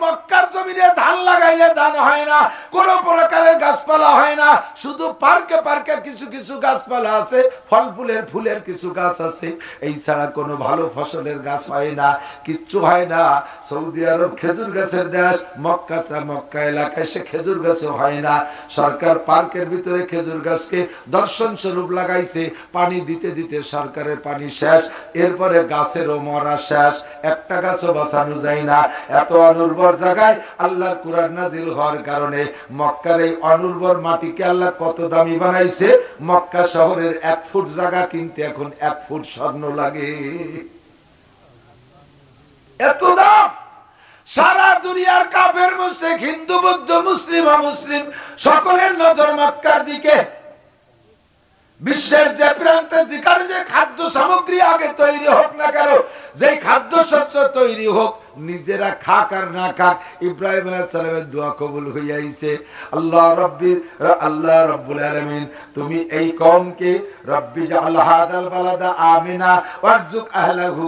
মক্কার জমিনে ধান লাগাইলে ধান হয় না, কোন প্রকারের গাছপালা হয় না, শুধু পার্কে পার্কে কিছু কিছু গাছপালা আছে, ফল ফুলের কিছু গাছ আছে, এই ছাড়া কোনো ভালো ফসলের গাছ হয় না, কিচ্ছু হয় না। সৌদি আরব খেজুর গাছের দেশ, মক্কা এলাকায় সে খেজুর গাছও হয় না। সরকার পার্কের ভিতরে খেজুর গাছকে দর্শন স্বরূপ লাগাইছে, পানি দিতে দিতে সরকারের পানি শেষ, এরপরে গাছেরও মরা শেষ, একটা গাছও বাঁচানো যায় না। এত অনুর্বর জায়গায় আল্লাহর কোরআন নাজিল হওয়ার কারণে মক্কার এই অনুর্বর মাটিকে আল্লাহ কত দামি বানাইছে। মক্কা শহরের 1 ফুট জায়গা কিনতে এখন 1 ফুট স্বর্ণ লাগে, এত দাম। সারা দুনিয়ার কাফের মুশরিক, হিন্দু বৌদ্ধ মুসলিম অমুসলিম সকলের নজর মক্কার দিকে। বিশ্বের যে প্রান্তে যেখানে যে খাদ্য সামগ্রী আগে তৈরি হোক না কেন, যে খাদ্য শস্য তৈরি হোক, নিজেরা খাক আর না খাক, ইব্রাহিম আলাইহিস সালামের দোয়া কবুল হইয়াছে। আল্লাহ রাব্বুল আলামিন তুমি এই কওমকে রব্বি জাআল হাদাল বালাদা আমিনা ওয়ারযুক আহলাহু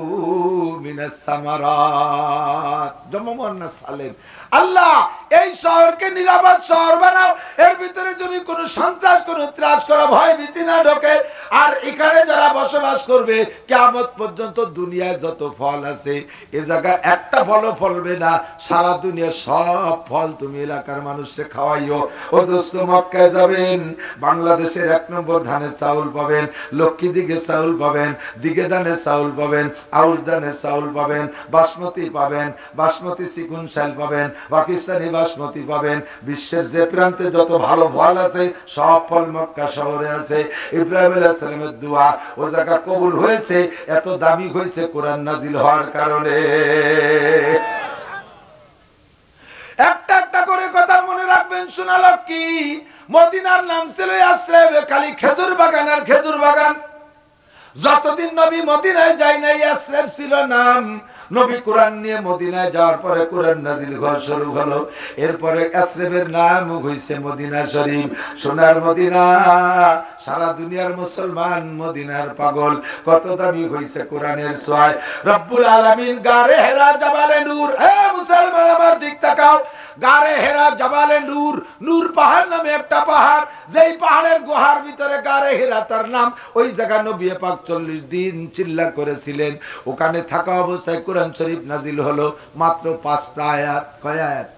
মিনাস সামারাত জমমন্না সালেম। আল্লাহ এই শহরকে নিরাপদ শহর বানাও, এর ভিতরে যদি কোনো সন্ত্রাস, কোনো ত্রাস করা ভয় ভীতি না ঢোকে, আর এখানে যারা বসবাস করবে কিয়ামত পর্যন্ত দুনিয়ায় যত ফল আছে এ জায়গায় একটা ফলও ফলবে না, সারা দুনিয়া সব ফল তুমি এলাকার মানুষকে খাওয়াইও। ও দোস্ত, মক্কায় যাবেন, বাংলাদেশের 1 নম্বর ধানের চাউল পাবেন, লক্ষ্মী দিকে চাউল পাবেন, দিকে ধানের চাউল পাবেন, আউশ ধানের চাউল পাবেন, বাসমতি পাবেন, বাসমতি চিকুন চাল পাবেন, পাকিস্তানি বাসমতি পাবেন। বিশ্বের যে প্রান্তে যত ভালো ফল আছে সব ফল মক্কা শহরে আছে। ইব্রাহিম আলাইহিস সালামের দোয়া ও জায়গা কবুল হয়েছে, এত দামি হয়েছে কোরআন নাজিল হওয়ার কারণে। একটা একটা করে কথা মনে রাখবেন শোনালো কি, মদিনার নাম ছিল ইয়াসরিব, খালি খেজুর বাগান আর খেজুর বাগান। যতদিন নবী মদিনায় যায় নাই ইয়াসরিব ছিল নাম। নবী কোরআন নিয়ে মদিনায় যাওয়ার পরে কোরআন নাজিল হওয়া শুরু হলো, এরপরে ইয়াসরিবের নাম হইছে মদিনা শরীফ, সোনার মদিনা। সারা দুনিয়ার মুসলমান মদিনার পাগল, কত দামি হইছে কোরআনের ছোঁয়ায়। রব্বুল আলামিন গারে হেরা জাবালে নূর, হে মুসলমান আমার দিক তাকাও, গারে হেরা জাবালে নূর, নূর পাহাড় নামে একটা পাহাড়, যেই পাহাড়ের গুহার ভিতরে গারে হেরা তার নাম। ওই জায়গা নবী পাক 40 দিন চিল্লা করেছিলেন। ওখানে থাকা অবস্থায় কোরআন শরীফ নাজিল হলো মাত্র 5টা আয়াত। কয় আয়াত?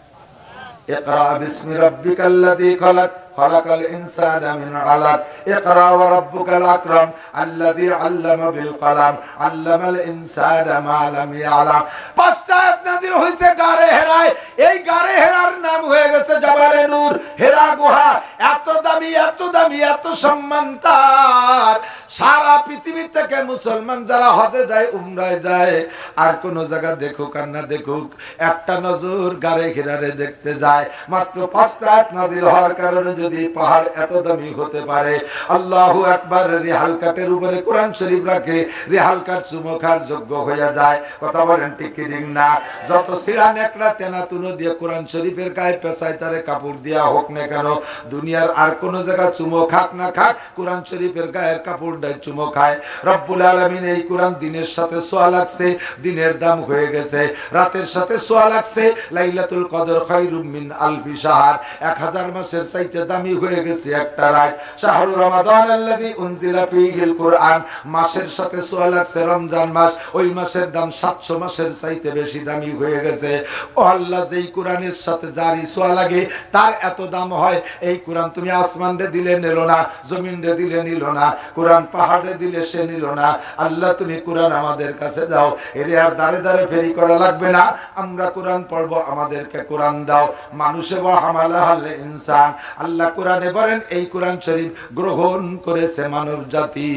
ইকরা বিসমি রাব্বিকাল্লাযী খালাক, খালাকাল ইনসানা মিন আলাক, ইকরা ওয়া রাব্বুকাল আকরাম আল্লাযী আল্লামা বিল কলম আল্লামাল ইনসানা মা লাম ইয়ালাম। 5টা আয়াত নাজিল হইছে গারে হেরায়। এই গারে হেরার নাম হয়ে গেছে জাবালে নূর, হেরা গুহা। এত দামি, এত দামি, এত সম্মান তার। সারা পৃথিবী থেকে মুসলমান যারা হজে যায়, উমরায় যায়, আর কোন জায়গা দেখুক আর না দেখুক, একটা নজর গারে হেরারে দেখতে যায়। মাত্র 5টা আয়াত নাজিল হওয়ার কারণে যদি পাহাড় এত দামি হতে পারে। আল্লাহু আকবার। রেহাল কাটের উপরে কোরআন শরীফ রাখে, রেহাল কাট চুমো খাওয়ার যোগ্য হয়ে যায়। কথা বলেন ঠিক কি ঠিক না? যত সিরা নেকড়া তেনা তুনো দিয়ে কোরআন শরীফের গায়ে পেছায় তারে কাপড় দেয়া হোক না কেন, দুনিয়ার আর কোন জায়গা চুমো খাক না খাক, কোরআন শরীফের গায়ের কাপড় দেয় চুমো খায়। রব্বুল আলামিন এই কোরআন দিনের সাথে ছোঁয়া লাগছে, দিনের দাম হয়ে গেছে। রাতের সাথে ছোঁয়া লাগছে, লাইলাতুল কদর খায়রুম মিন আলফি শাহর, 1000 মাসের চাইতে দামি হয়ে গেছে একটা রাত। শাহরু রমাদান আল্লাযী উনজিলা ফীহিল কুরআন, মাসের সাথে ছোঁয়া লাগছে রমজান মাস, ওই মাসের দাম 700 মাসের চাইতে বেশি দামি হয়ে গেছে। ও আল্লাহ, যেই কোরআনের সাথে যারই ছোঁয়া লাগে তার এত দাম হয়। এই কোরআন তুমি আসমান রে দিলে নিল না, জমিন রে দিলে নিল না, কোরআন পাহাড়ে দিলে সে নিল না। আল্লাহ তুমি কোরআন আমাদের কাছে দাও, এর আর দাঁড়ে দাঁড়ে ফেরি করা লাগবে না। আমরা কোরআন পড়বো, আমাদেরকে কোরআন দাও। মানুষে বা হামালা হলে ইনসান, আল্লাহ কোরআনে বলেন এই কোরআন শরীফ গ্রহণ করেছে মানব জাতি।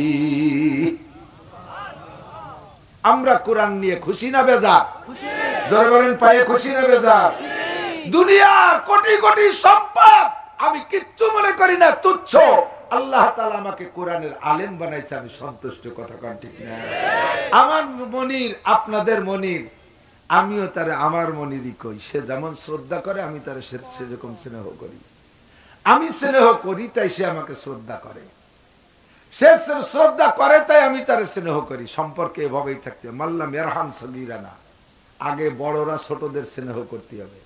আমরা কোরআন নিয়ে খুশি না বেজার? জোরে বলেন, পায়ে খুশি না বেজার? দুনিয়ার কোটি কোটি সম্পদ আমি কিচ্ছু মনে করি না, তুচ্ছ। আল্লাহ তাআলা আমাকে কোরআনের আলেম বানাইছে, আমি সন্তুষ্ট। কথা কন ঠিক না? আমার মনির, আপনাদের মনির, আমিও তারে আমার মনিরই কই। সে যেমন শ্রদ্ধা করে আমি তারে সেরকম স্নেহ করি। আমি স্নেহ করি তাই সে আমাকে শ্রদ্ধা করে, সে শ্রদ্ধা করে তাই আমি তারে স্নেহ করি। সম্পর্কে এভাবেই থাকতে হবে। মাল্লাম ইয়ারহাম সগীরানা, আগে বড়রা ছোটদের স্নেহ করতে হবে।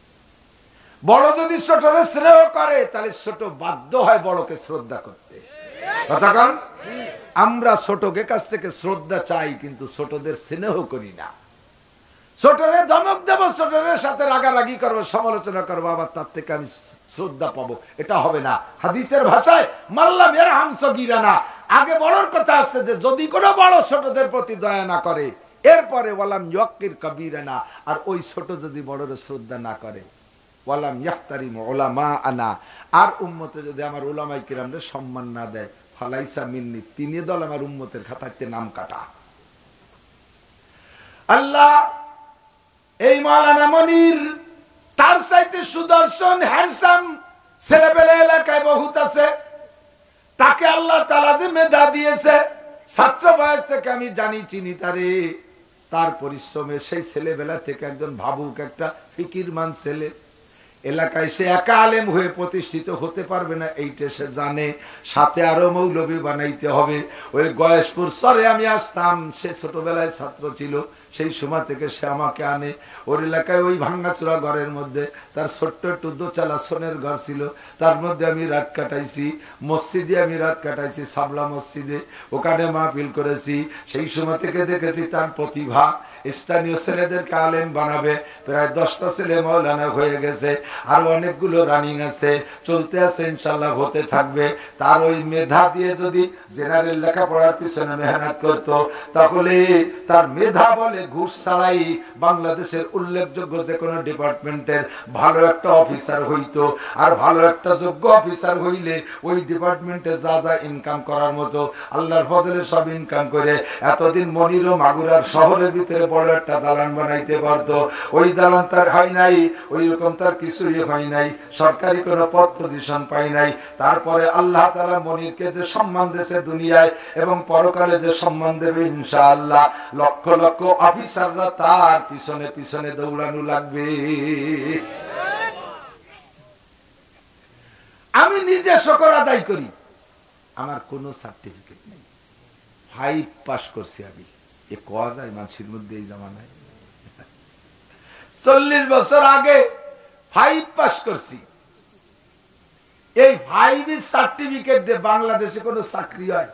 বড় যদি ছোটরে স্নেহ করে তাহলে ছোট বাধ্য হয় বড়কে শ্রদ্ধা করতে। কথা কন? আমরা ছোটকে কাছ থেকে শ্রদ্ধা চাই কিন্তু ছোটদের স্নেহ করি না। ছোটরে ধমক দেব, ছোটরের সাথে রাগারাগি করবো, সমালোচনা করবো, আবার তার থেকে আমি শ্রদ্ধা পাবো, এটা হবে না। হাদিসের ভাষায় মাল্লাম ইয়ারহাম সগীরানা, আগে বড়র কথা আসছে যে যদি কোনো বড় ছোটদের প্রতি দয়া না করে, এরপরে ওয়ালাম ইয়াক্কির কবীরানা, আর ওই ছোট যদি বড়র শ্রদ্ধা না করে, ওয়ালাম ইয়াহতারিম উলামা আনা, আর উম্মতে যদি আমার উলামায়ে কিরামদের সম্মান না দেয়, ফালাইসা মিন্নি, তিন দল আমার উম্মতের খাতাতে নাম কাটা। আল্লাহ এই মাওলানা মনির, তার চাইতে সুদর্শন হ্যান্ডসাম ছেলেপেলে এলাকায় বহুত আছে। তাকে আল্লাহ তাআলা যে মেধা দিয়েছে, ছাত্র বয়স থেকে আমি জানি চিনি তারে। তার পরিশ্রমে সেই ছেলেবেলা থেকে একজন ভাবুক, একটা ফিকিরমান ছেলে। এলাকায় সে একা আলেম হয়ে প্রতিষ্ঠিত হতে পারবে না, এইটা সে জানে। সাথে আরো মৌলবী বানাইতে হবে। ওই গয়েশপুর সরে আমি আসতাম, সে ছোটবেলায় ছাত্র ছিল, সেই সময় থেকে সে আমাকে আনে। ওর এলাকায় ওই ভাঙ্গাচোরা ঘরের মধ্যে তার ছোট্ট একটু দোচালা সোনের ঘর ছিল, তার মধ্যে আমি রাত কাটাইছি। মসজিদে আমি রাত কাটাইছি, সাবলা মসজিদে, ওখানে মাহফিল করেছি। সেই সময় থেকে দেখেছি তার প্রতিভা, স্থানীয় ছেলেদেরকে আলেম বানাবে। প্রায় 10টা ছেলে মাওলানা হয়ে গেছে, আর অনেকগুলো রানিং আছে, চলতে আছে, ইনশাল্লাহ হতে থাকবে। তার ওই মেধা দিয়ে যদি জেনারেল লেখাপড়ার পিছনে মেহনত করত, তাহলে তার মেধা বলে ঘুষ ছাড়াই বাংলাদেশের উল্লেখযোগ্য যে কোনো ডিপার্টমেন্টের ভালো একটা অফিসার হইতো। আর ভালো একটা যোগ্য অফিসার হইলে ওই ডিপার্টমেন্টে যা যা ইনকাম করার মতো আল্লাহর ফজলে সব ইনকাম করে এতদিন মনির ও মাগুরার শহরের ভিতরে বড় একটা দালান বানাইতে পারত। ওই দালান তার হয় নাই, ওই রকম তার কিছুই হয় নাই, সরকারি কোনো পদ পজিশন পাই নাই। তারপরে আল্লাহ তাআলা মনিরকে যে সম্মান দিয়েছে দুনিয়ায় এবং পরকালে যে সম্মান দেবে ইনশাআল্লাহ, লক্ষ লক্ষ অফিসাররা তার পিছনে পিছনে দৌড়ানো লাগবে। আমি নিজে শুকর আদায় করি, আমার কোনো সার্টিফিকেট নেই, 5 পাস করছি আমি। এ কোয়া যায় মানুষের মধ্যে এই জামানায়? 40 বছর আগে 5 পাস করছি। এই 5 সার্টিফিকেট দিয়ে বাংলাদেশে কোনো চাকরি হয়?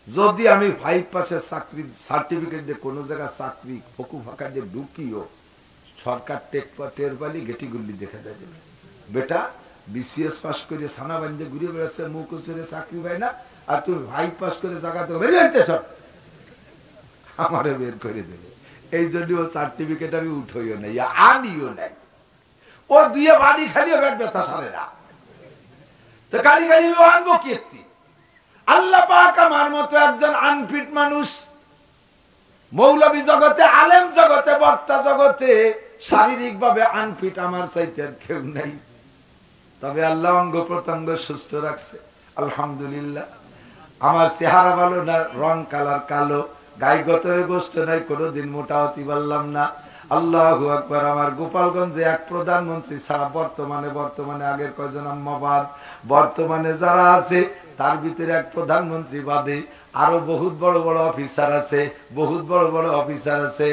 যদি আমি 5 পাসের চাকরি সার্টিফিকেট দিয়ে কোনো জায়গায় চাকরি ফকু ফাঁকা দিয়ে ঢুকিও, সরকার টের পালি গেটি গুল্লি দেখে দেয় দেবে, বেটা বিসিএস পাস করে সানা বান্ধে ঘুরে বেড়াচ্ছে, মুখ উচরে চাকরি পায় না, আর তুমি 5 পাস করে জায়গাতে আমারে বের করে দেবে। এই জন্য ও সার্টিফিকেট আমি উঠইও নাই, আনিও নাই। ও দুয়ে বাড়ি খালিও পেট ব্যথা সারে না, তো কালি কালি আনবো কীর্তি। আল্লাহ পাক আমার মতো একজন আনফিট মানুষ মৌলবী জগতে, আলেম জগতে, বক্তা জগতে শারীরিক ভাবে আনফিট আমার চাইতে আর কেউ নাই। তবে আল্লাহ অঙ্গ প্রত্যঙ্গ সুস্থ রাখছে, আলহামদুলিল্লাহ। আমার চেহারা ভালো না, রং কালার কালো, গায়ে গতরে গোস্ত নাই, কোনোদিন মোটা হতে পারলাম না। আল্লাহু আকবার। আমার গোপালগঞ্জে এক প্রধানমন্ত্রী ছাড়া বর্তমানে আগের কয়জন আম্মাবাদ, বর্তমানে যারা আছে তার ভিতরে এক প্রধানমন্ত্রী বাদে আরো বহুত বড় বড় অফিসার আছে, বহুত বড় বড় অফিসার আছে।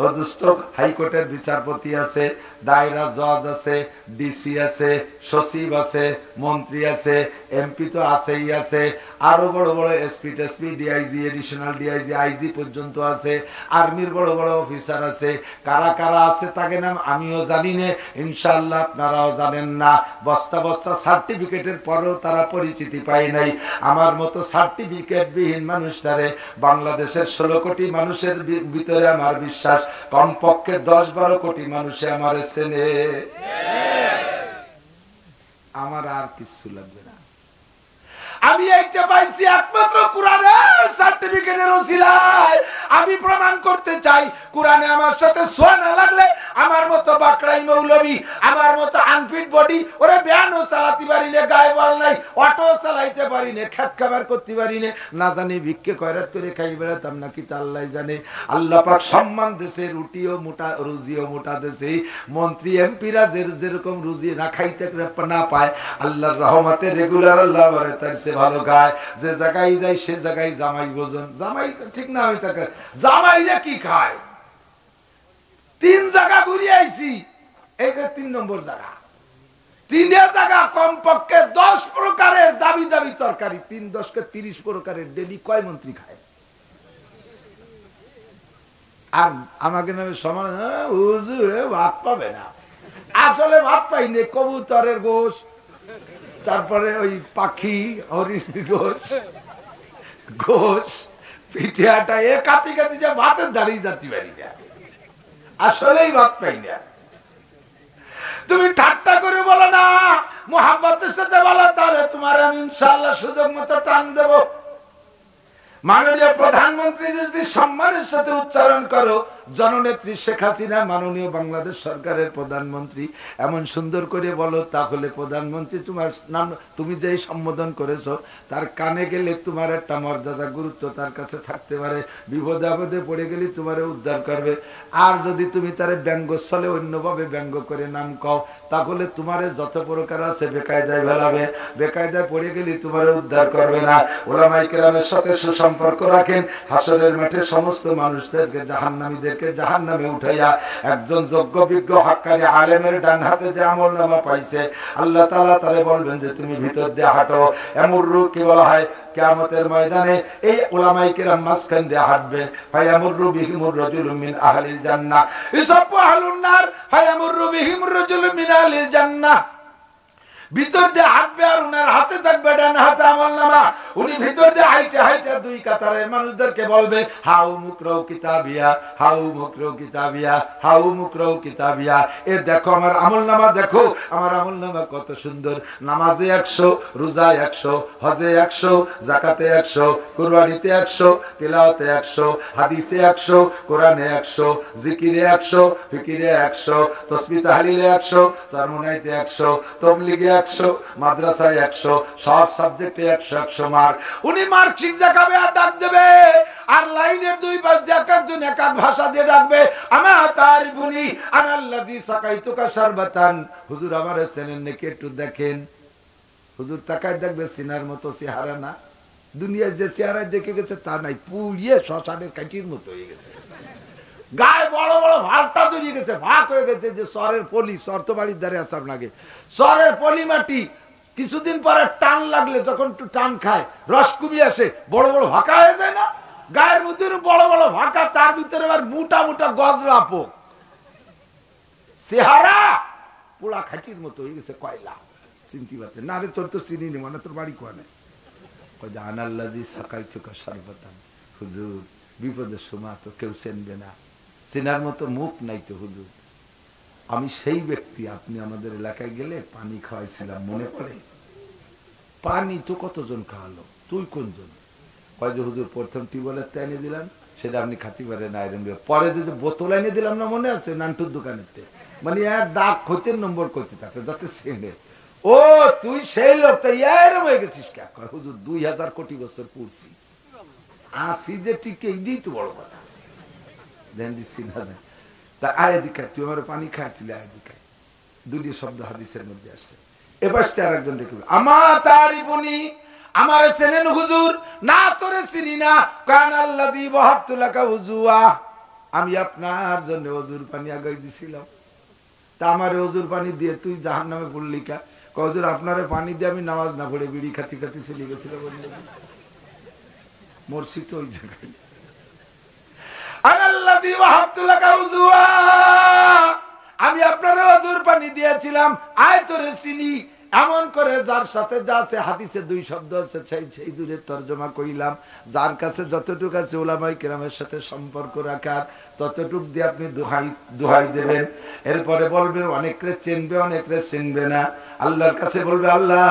অদুষ্ট হাইকোর্টের বিচারপতি আছে, দায়রা জজ আছে, ডিসি আছে, সচিব আছে, মন্ত্রী আছে, এমপি তো আছেই আছে, আরো বড় বড় এসপি টেসপি, ডিআইজি, এডিশনাল ডিআইজি, আইজি পর্যন্ত আছে, আর্মির বড় বড় অফিসার আছে। কারা কারা আছে তাকে নাম আমিও জানি না, ইনশাআল্লাহ আপনারাও জানেন না। বস্তা বস্তা সার্টিফিকেটের পরেও তারা পরিচিতি পায় নাই। আমার মতো সার্টিফিকেট বিহীন মানুষটারে বাংলাদেশের 16 কোটি মানুষের ভিতরে আমার বিশ্বাস কমপক্ষে 10-12 কোটি মানুষে আমার চেনে। আমার আর কিছু লাগবে না। আমি এইটা পাইছি একমাত্র কোরআনের সার্টিফিকেটের ওসিলায়। আমি প্রমাণ করতে চাই কোরআনে আমার সাথে ছোঁয়া না লাগলে আমার মতো বাকড়াই মৌলবী, আমার মতো আনফিট বডি, ওরে ব্যানও চালাতে পারি না, গায়ে বল নাই, অটো চালাইতে পারি না, খেত খাবার করতে পারি না জানি ভিক্ষে কয়রাত করে খাই বেড়াতাম নাকি তা আল্লাহ জানে। আল্লাহ পাক সম্মান দেশে, রুটিও মোটা, রুজিও মোটা দেশে। মন্ত্রী এমপিরা যেরকম রুজি না খাইতে না পায়, আল্লাহর রহমতে রেগুলার আল্লাহ বলে তার সে ভালো খায়। যে জায়গায় যায় সে জায়গায় জামাই ভোজন, জামাই ঠিক না, আমি তাকে জামাইরা কি খায়। 3 জায়গা ঘুরে আইছি, এইটা 3 নম্বর জায়গা। 3 জায়গা কমপক্ষে 10 প্রকারের দাবি দাবি তরকারি, 3 10 কে 30 প্রকারের ডেলি কয় মন্ত্রী খায়। আর আমাকে নামে সমান হুজুর ভাত পাবে না, আসলে ভাত পাইনি, কবুতরের গোশ, তারপরে ওই পাখি হরিণের গোশ পিঠে আটা এ কাতি কাতি যে ভাতের দাঁড়িয়ে যাতে পারি না, আসলেই ভাত পাই না। তুমি ঠাট্টা করে বলো না, মোহাম্মতের সাথে বলো, তাহলে তোমার আমি ইনশাআল্লাহ সুযোগ মতো টান দেব। মাননীয় প্রধানমন্ত্রী যদি সম্মানের সাথে উচ্চারণ করো, জননেত্রী শেখ হাসিনা মাননীয় বাংলাদেশ সরকারের প্রধানমন্ত্রী, এমন সুন্দর করে বলো, তাহলে প্রধানমন্ত্রী তোমার নাম, তুমি যেই সম্বোধন করেছো তার কানে গেলে তোমার একটা মর্যাদা গুরুত্ব তার কাছে থাকতে পারে, বিপদে আপদে পড়ে গেলে তোমার উদ্ধার করবে। আর যদি তুমি তারে ব্যঙ্গস্থলে অন্যভাবে ব্যঙ্গ করে নাম কও, তাহলে তোমারে যত প্রকার আছে বেকায়দায় ফেলাবে, বেকায়দায় পড়ে গেলে তোমার উদ্ধার করবে না। ওলামায়ে কেরামের সাথে সুসম্পর্ক রাখেন, হাসরের মাঠে সমস্ত মানুষদেরকে জাহান্নামীদেরকে জাহান্নামে উঠাইয়া একজন যোগ্য বিজ্ঞ হক্কানি আলেমের ডান হাতে যে আমলনামা পাইছে, আল্লাহ তাআলা তারে বলবেন যে তুমি ভিতর দিয়ে হাঁটো। এমুররু কি বলা হয় কিয়ামতের ময়দানে, এই উলামায়ে কেরাম মাঝখান দিয়ে হাঁটবে। ফায়ামুররু বিহিমুর রাজুলুম মিন আহলিল জান্নাহ, ইসাফু আহলুন নার ফায়ামুররু বিহিমুর রাজুলুম মিন আহলিল জান্নাহ। ভিতর দিয়ে হাঁটবে আর উনার হাতে থাকবে ডান হাতে আমলনামা। উনি ভিতর দিয়ে হাইটে হাইটে 2 কাতারের মানুষদেরকে বলবে, হাউ মুকরাউ কিতাবিয়া, হাউ মুকরাউ কিতাবিয়া, হাউ মুকরাউ কিতাবিয়া। এ দেখো আমার আমলনামা, দেখো আমার আমলনামা কত সুন্দর। নামাজে 100, রোজায় 100, হজে 100, যাকাতে 100, কুরবানিতে 100, তিলাওয়াতে 100, হাদিসে 100, কোরআনে 100, জিকিরে 100, ফিকিরে 100, তাসবিহ তাহলিলে 100, সারমুনাইতে 100, তাবলীগে 100, মাদ্রাসায় 100, সব সাবজেক্টে 100 মার্ক। উনি মার্কশিট দেখাবে আর ডাক দেবে, আর লাইনের 2 পাশ দিয়ে একজন এক এক ভাষা দিয়ে ডাকবে, আমা তারিফুনি আনাল্লাযী সাকাইতুকা শারবাতান। হুজুর আমারে চেনেন নাকি একটু দেখেন। হুজুর তাকায় দেখবে, সিনার মতো চেহারা না, দুনিয়ায় যে চেহারা দেখে গেছে তা নাই, পুড়িয়ে শ্মশানের কাঠির মতো হয়ে গেছে, গায়ে বড় বড় ভালটা তৈরি গেছে, ভাগ হয়ে গেছে। যে সরের পলি, সর তো বাড়ির ধারে আসার লাগে, সরের পলি মাটি কিছুদিন পরে টান লাগলে যখন একটু টান খায়, রস কমে আসে, বড় বড় ভাকা হয়ে যায় না, গায়ের মধ্যে বড় বড় ভাকা, তার ভিতরে আবার মোটা মোটা গজরা পোক, চেহারা পোড়া খাঁটির মতো হয়ে গেছে, কয়লা। চিনতে পারতে না রে, তোর তো চিনি নি, মানে তোর বাড়ি কোয়ানে, আনাল্লাযী সাকাইতুকা শারবাতান। হুজুর বিপদের সময় তো কেউ চেনবে না, চেনার মতো মুখ নাই তো হুজুর। আমি সেই ব্যক্তি, আপনি আমাদের এলাকায় গেলে পানি খাওয়াইছিলাম, মনে পড়ে? পানি তো কতজন খাওয়ালো, তুই কোনজন? কয় যে হুজুর প্রথম টিউবওয়েলের এনে দিলাম, সেটা আপনি খাতে পারেন আয়রন, পরে যে বোতল এনে দিলাম না, মনে আছে নান্টুর দোকানেতে, মানে এর দাগ হইতে নম্বর করতে থাকে যাতে চেনে। ও তুই সেই লোক, তাই এরম হয়ে গেছিস কে? হুজুর 2000 কোটি বছর পড়ছি, আসি যে টিকে, এইটাই তো বড় কথা। দেন দিচ্ছি না যায় তা আয় দিকায়, তুই আমার পানি খাইছিলি, আয় দিকায়। 2টি শব্দ হাদিসের মধ্যে আসছে। এবার আর একজন দেখবে, আমা তারিফুনি, আমারে চেনেন হুজুর? না তোরে চিনি না। কানাল্লাযী ওয়াহাবতু লাকা উযুয়া, আমি আপনার জন্য ওযুর পানি আগাই দিছিলাম, তা আমারে ওযুর পানি দিয়ে তুই জাহান্নামে পড়লি কা? হুজুর আপনারে পানি দিয়ে আমি নামাজ না পড়ে বিড়ি খাতি খাতি চলে গেছিল, মরছি তো ওই জায়গায়। আনাল্লাযী ওয়াহাবতু লাকা উযুয়া, আমি আপনার ওযুর পানি দিয়েছিলাম, আয় তোরে চিনি। এমন করে যার সাথে যা আছে, হাদিসে 2 শব্দ আছে, সেই দূরে তরজমা কইলাম। যার কাছে যতটুকু আছে উলামায়ে কেরামের সাথে সম্পর্ক রাখার, ততটুক দিয়ে আপনি দোহাই দেবেন। এরপরে বলবে অনেকরে চিনবে, অনেকরে চিনবে না। আল্লাহর কাছে বলবে, আল্লাহ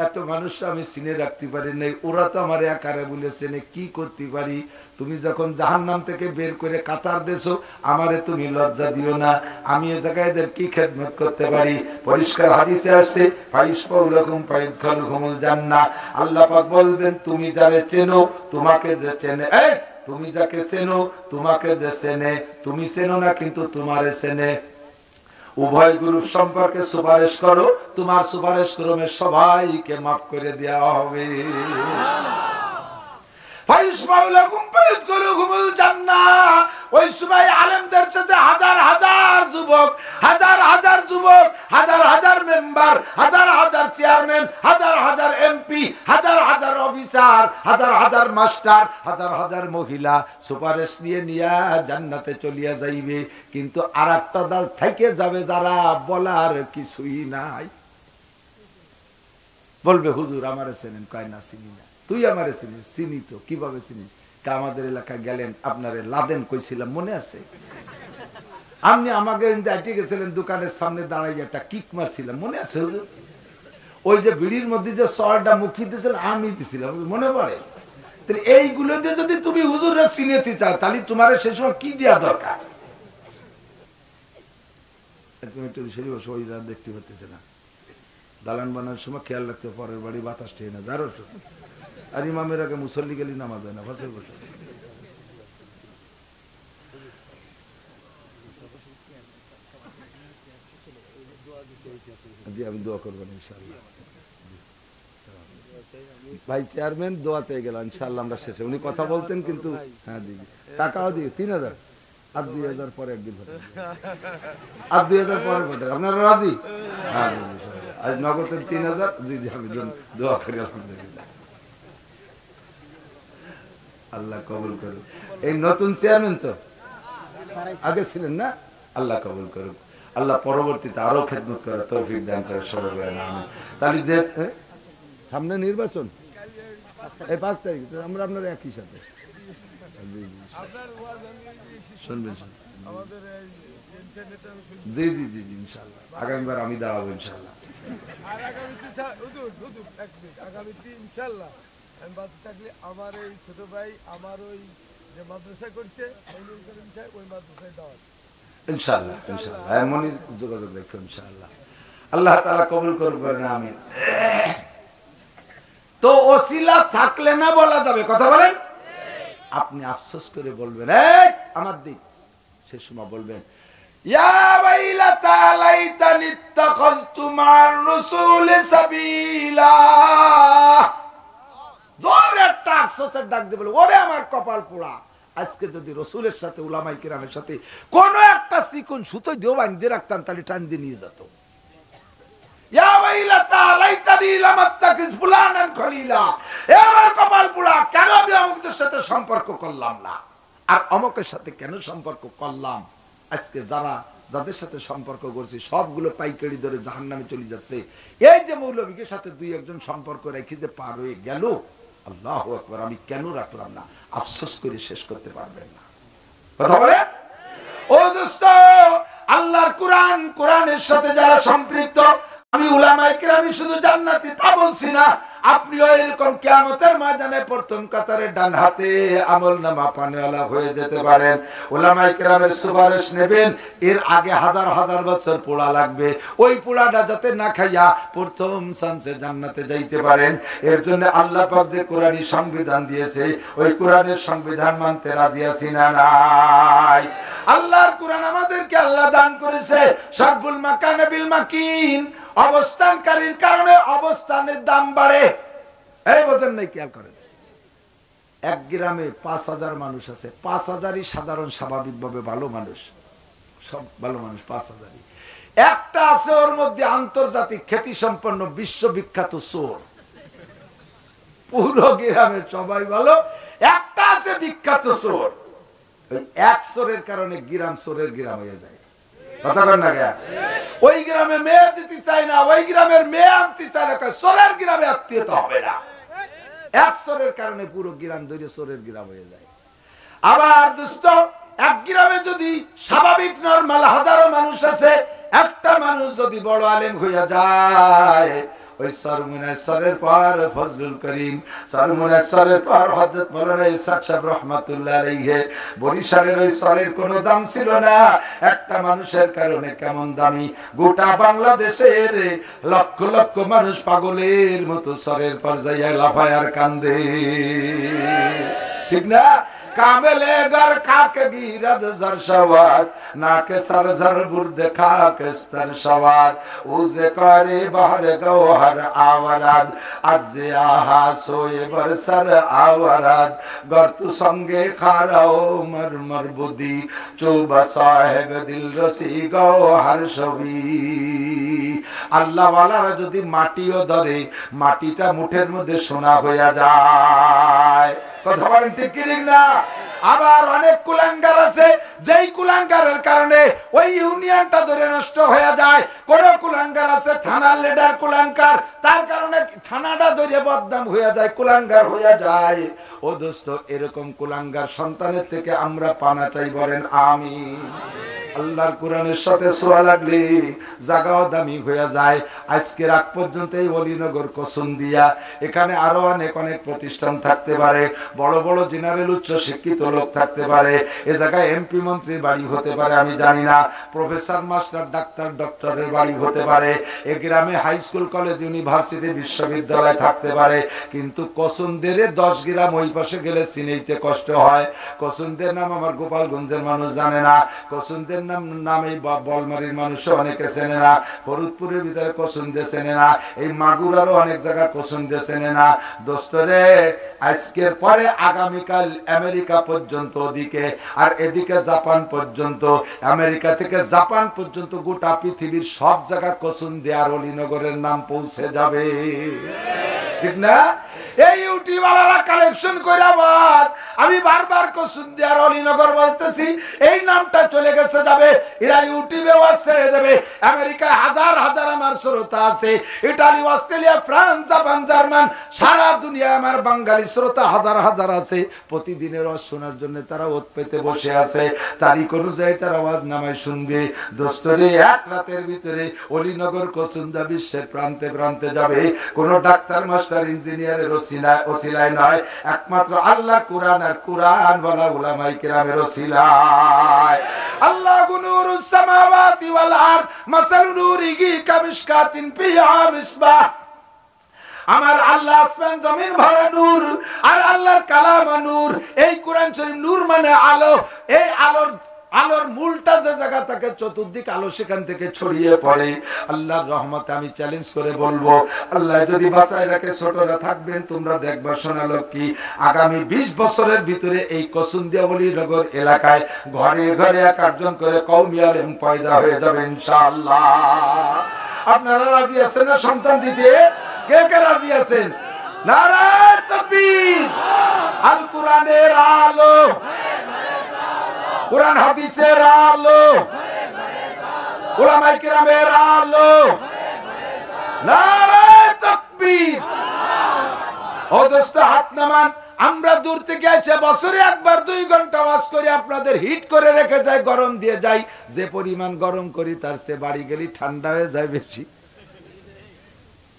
এত মানুষ আমি চিনে রাখতে পারি নাই, ওরা তো আমার একারে বলেছে কি করতে পারি। তুমি যখন জাহান্নাম থেকে বের করে কাতার দেছো, আমারে তুমি লজ্জা দিও না, আমি এ জায়গায় এদের কি খেদমত করতে পারি। পরিষ্কার হাদিসে আসছে ফাইসপাউলাকুম ফাইদখালুকুমুল জান্নাহ, আল্লাহ পাক বলবেন তুমি যারে চেনো তোমাকে যে চেনে, তুমি যাকে চেনো তোমাকে যে চেনে, তুমি চেনো না কিন্তু তোমারে চেনে। উভয় গ্রুপ সম্পর্কে সুপারিশ করো, তোমার সুপারিশ ক্রমে সবাইকে মাফ করে দেওয়া হবে। ওই সময় আলেমদের সাথে হাজার হাজার যুবক, হাজার হাজার যুবক, হাজার হাজার মেম্বার, হাজার হাজার চেয়ারম্যান, হাজার হাজার এমপি, হাজার হাজার অফিসার, হাজার হাজার মাস্টার, হাজার হাজার মহিলা সুপারিশ নিয়ে নিয়া জান্নাতে চলিয়া যাইবে। কিন্তু আর একটা দল থেকে যাবে যারা বলার কিছুই নাই। বলবে হুজুর আমারে চেনেন? কয় না চিনি না। তুই আমারে চিনিস? চিনি তো। কিভাবে চিনিস? আমাদের এলাকায় গেলেন, আপনারে লাদেন কইছিলাম মনে আছে? আপনি আমাকে আইটে গেছিলেন দোকানের সামনে দাঁড়াই একটা কিক মারছিলাম মনে আছে হুজুর? ওই যে বিড়ির মধ্যে যে সরটা মুখি দিয়েছিল আমি দিছিলাম, মনে পড়ে? তাহলে এইগুলো দিয়ে যদি তুমি হুজুররা চিনেতে চাও তাহলে তোমার সেই সময় কি দেওয়া দরকার? তুমি একটু শরীর ওইরা দেখতে পাচ্তেছে না, দালান বানানোর সময় খেয়াল রাখতে পরের বাড়ি বাতাস টেনে না যারো। আর ইমামের আগে মুসল্লি গেলি নামাজ হয় না, ফাঁসের বসে। জি আমি দোয়া করবেন ইনশাআল্লাহ। ভাই চেয়ারম্যান দোয়া চাই গেল ইনশাআল্লাহ আমরা শেষে। উনি কথা বলতেন কিন্তু হ্যাঁ জি টাকাও দিয়ে 3000 আর 2000 পরে একদিন পাঠান, আর 2000 পরে পাঠান। আপনারা রাজি? হ্যাঁ জি জি আজ নগদের 3000। জি জি আমি দোয়া করি আলহামদুলিল্লাহ, আল্লাহ কবুল করুন। এই নতুন চেয়ারম্যান তো আগে ছিলেন না, আল্লাহ কবুল করুন। আল্লাহ পরবর্তীতে আরো খেদমত করে তৌফিক দান করে সবাই বলেন আমিন। তাহলে যে সামনে নির্বাচন এই 5 তারিখ, আমরা আপনার একই সাথে শুনবেন। জি জি জি জি ইনশাআল্লাহ আগামীবার আমি দাঁড়াবো ইনশাআল্লাহ। আগামীতে ইনশাআল্লাহ আমি বাঁচে থাকলে আমার এই ছোট ভাই আমার ওই যে মাদ্রাসা করছে ওই মাদ্রাসায় দাওয়াত ইনশাআল্লাহ ইনশাআল্লাহ এমনই যোগাযোগ রাখো ইনশাআল্লাহ। আল্লাহ তাআলা কবুল করবেন আমিন। তো ওসিলা থাকলে না বলা যাবে, কথা বলেন। আপনি আফসোস করে বলবেন এই আমার দিক, সে সময় বলবেন ইয়া ওয়াইলাতা লাইতানি ইত্তাখাযতু মা'আর রাসূলি সাবিলা। জোরে একটা আফসোসের ডাক দিয়ে বলে ওরে আমার কপাল পোড়া, আজকে যদি রাসূলের সাথে উলামায়ে কিরামের সাথে কোন একটা চিকন সুতো দিয়ে বাঁধে রাখতাম তাহলে টান দিয়ে নিয়ে যেত। ইয়া ওয়াইলাতা লাইতানি লাম আত্তাকিস ফুলানান খলিলা, এ আমার কপাল পোড়া, কেন আমি অমুকদের সাথে সম্পর্ক করলাম না, আর অমুকের সাথে কেন সম্পর্ক করলাম। আজকে যাদের সাথে সম্পর্ক করছি সবগুলো পাইকারি ধরে জাহান্নামে চলে যাচ্ছে। এই যে মৌলবীর সাথে 2-1 সম্পর্ক রেখে যে পার হয়ে গেল, আল্লাহু আকবার, আমি কেন রাখলাম না, আফসোস করে শেষ করতে পারবেন না, কথা বলে। ও দোস্ত, আল্লাহর কোরআনের সাথে যারা সম্পৃক্ত, আমি উলামায়ে কিরাম শুধু জান্নাতি তা বলছি না, আপনিও এরকম কিয়ামতের ময়দানে প্রথম কাতারে ডান হাতে আমলনামা পানেওয়ালা হয়ে যেতে পারেন। উলামায়ে কিরামের সুপারিশ নেবেন, এর আগে হাজার হাজার বছর পোড়া লাগবে, ওই পোড়াটা যাতে না খাইয়া প্রথম চান্সে জান্নাতে যাইতে পারেন। এর জন্য আল্লাহ পাক যে কোরআনী সংবিধান দিয়েছে, ওই কোরআনের সংবিধান মানতে রাজি আছি না নাই? আল্লাহর কোরআন আমাদেরকে আল্লাহ দান করেছে শারফুল মাকানে বিল মাকিন, অবস্থানকারীর কারণে অবস্থানের দাম বাড়ে। এই বোঝেন নাই? খেয়াল করেন, এক গ্রামে 5000 মানুষ আছে, 5000ই সাধারণ স্বাভাবিকভাবে ভালো মানুষ, সব ভালো মানুষ 5000ই। একটা আছে ওর মধ্যে আন্তর্জাতিক খ্যাতি সম্পন্ন বিশ্ববিখ্যাত চোর, পুরো গ্রামে সবাই ভালো, একটা আছে বিখ্যাত চোর। ওই এক চোরের কারণে গ্রাম চোরের গ্রাম হয়ে যায়, কথা বলেন না কে? ওই গ্রামে মেয়ে দিতে চায় না, ওই গ্রামের মেয়ে আনতে চায় না, চোরের গ্রামে আত্মীয়তা হবে না। এক চোরের কারণে পুরো গ্রাম ধরে চোরের গ্রাম হয়ে যায়। আবার দুষ্ট এক গ্রামে যদি স্বাভাবিক নরমাল হাজারো মানুষ আছে, একটা মানুষ যদি বড় আলেম হইয়া যায়, ওই সরমুনেশ্বরের পর ফজলুল করিম, সরমুনেশ্বরের পর হযরত মাওলানা ইসহাক সাহেব রাহমাতুল্লাহ আলাইহি, বরিশালের ওই সরের কোনো দাম ছিল না। একটা মানুষের কারণে কেমন দামি, গোটা বাংলাদেশের লক্ষ লক্ষ মানুষ পাগলের মতো সরের পর যাইয়া লাফায় আর কান্দে, ঠিক না? कामले घर खाक गिरद जर सवार नाके सर जर बुर्द खाक स्तर सवार उसे करे बाहर गौहर आवराद अज्जे आहा सोए बरसर आवराद गर तू संगे खाराओ मर मर बुद्धि चुबा साहेब दिल रसी गौहर छवि আল্লাহ ওয়ালারা যদি মাটিও ধরে, মাটিটা মুঠের মধ্যে সোনা হইয়া যায়। কথা বলেন ঠিক কি না? আবার অনেক কুলাঙ্গার আছে, যেই কুলাঙ্গারের কারণে ওই ইউনিয়নটা ধরে নষ্ট হয়ে যায়। কোন কুলাঙ্গার আছে থানার লিডার কুলাঙ্গার, তার কারণে থানাটা ধরে বদনাম হয়ে যায়, কুলাঙ্গার হয়ে যায়। ও দোস্ত, এরকম কুলাঙ্গার সন্তানের থেকে আমরা পানা চাই, বলেন আমিন। আল্লাহর কোরআনের সাথে ছোঁয়া লাগলে জায়গাও দামি হয়ে যায়। আজকে রাত পর্যন্ত এই অলিনগর কসুন্দিয়া, এখানে আরো অনেক অনেক প্রতিষ্ঠান থাকতে পারে, বড় বড় জেনারেল উচ্চ শিক্ষিত লোক থাকতে পারে, এ জায়গায় এমপি মন্ত্রীর বাড়ি হতে পারে, আমি জানি না, প্রফেসর মাস্টার ডাক্তার ডক্টরের বাড়ি হতে পারে, এ গ্রামে হাই স্কুল কলেজ ইউনিভার্সিটি বিশ্ববিদ্যালয় থাকতে পারে, কিন্তু কসুন্দের 10 গ্রাম ওই পাশে গেলে চিনেইতে কষ্ট হয়। কসুন্দের নাম আমার গোপালগঞ্জের মানুষ জানে না, কসুন্দের নাম এই বলমারির মানুষও অনেকে চেনে না, ফরিদপুরের ভিতরে কসুন্দে চেনে না, এই মাগুরারও অনেক জায়গা কসুন্দে চেনে না। দোস্তরে, আজকের পরে আগামীকাল আমেরিকা পর্যন্ত ওদিকে, আর এদিকে জাপান পর্যন্ত, আমেরিকা থেকে জাপান পর্যন্ত গোটা পৃথিবীর সব জায়গা কসুন্দে আর অলিনগরের নাম পৌঁছে যাবে, ঠিক না? এই ইউটিউবাররা কালেকশন করে আবার আমি বারবার কসুন্দি আর অলিনগর বলতেছি, এই নামটা চলে গেছে যাবে, এরা ইউটিউবে ওয়াজ ছেড়ে দেবে। আমেরিকায় হাজার হাজার আমার শ্রোতা আছে, Italy, Australia, France, Japan, German, সারা দুনিয়ায় আমার বাঙালি শ্রোতা হাজার হাজার আছে। প্রতিদিনের ওয়াজ শোনার জন্য তারা ওত পেতে বসে আছে, তারিখ অনুযায়ী তারা ওয়াজ নামায় শুনবে। দোস্তরে, এক রাতের ভিতরে অলিনগর কসুন্দা বিশ্বের প্রান্তে প্রান্তে যাবে। কোন ডাক্তার মাস্টার ইঞ্জিনিয়ারের ওসিলায় নয়, একমাত্র আল্লাহ কুরআন আর কুরআন ওয়ালা উলামায়ে কিরামের ওসিলায়। আল্লাহু নূরুস সামাওয়াতি ওয়াল আরদ মাসালু নূরিহি কামিশকাতিন ফিহা মিসবাহ। আমার আল্লাহ আসমান জমিন ভরা নূর, আর আল্লাহর কালাম নূর। এই কোরআন শরীফ নূর মানে আলো, এই আলোর মূলটা যে জায়গা থাকে চতুর্দিক আলো সেখান থেকে ছড়িয়ে পড়ে। আল্লাহর রহমতে আমি চ্যালেঞ্জ করে বলবো, আল্লাহ যদি বাঁচায় রাখে, ছোটরা থাকবেন, তোমরা দেখবা শোনালো কি, আগামী 20 বছরের ভিতরে এই কসুন্দিয়া অলিনগর এলাকায় ঘরে ঘরে 1-1 করে কওমি আলেম পয়দা হয়ে যাবে ইনশাআল্লাহ। আপনারা রাজি আছেন না সন্তান দিতে? কে কে রাজি আছেন? নারায়ে তাকবীর। আল কোরআনের আলো, কোরআন হাদিসের আলো, উলামায়ে কিরামের আলো, নারায়ে তাকবীর। ও দোস্ত, হাত নামান। আমরা দূর থেকে এসে বছরে একবার 2 ঘন্টা ওয়াজ করে আপনাদের হিট করে রেখে যাই, গরম দিয়ে যাই। যে পরিমাণ গরম করি তার চেয়ে বাড়ি গেলে ঠান্ডা হয়ে যায় বেশি।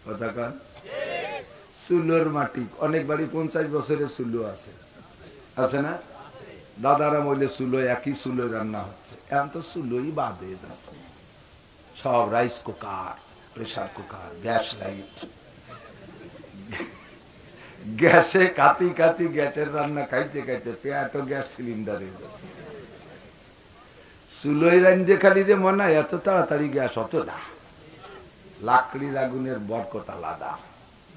কথা কন? চুলোর মাটি, অনেক বাড়ি 50 বছরের চুলো আছে, আছে না? দাদারা মইলে চুলো, একই চুলো রান্না হচ্ছে। এখন তো চুলোই বাদ হয়ে যাচ্ছে, সব rice cooker, pressure cooker, gas light. গ্যাসে কাতি কাতি গ্যাসের রান্না খাইতে খাইতে পেয়াটো গ্যাস সিলিন্ডার হয়ে যাচ্ছে। চুলোই রান্ধে খালি যে মনে হয় এত তাড়াতাড়ি গ্যাস হতো না, লাকড়ির আগুনের বরকত আলাদা,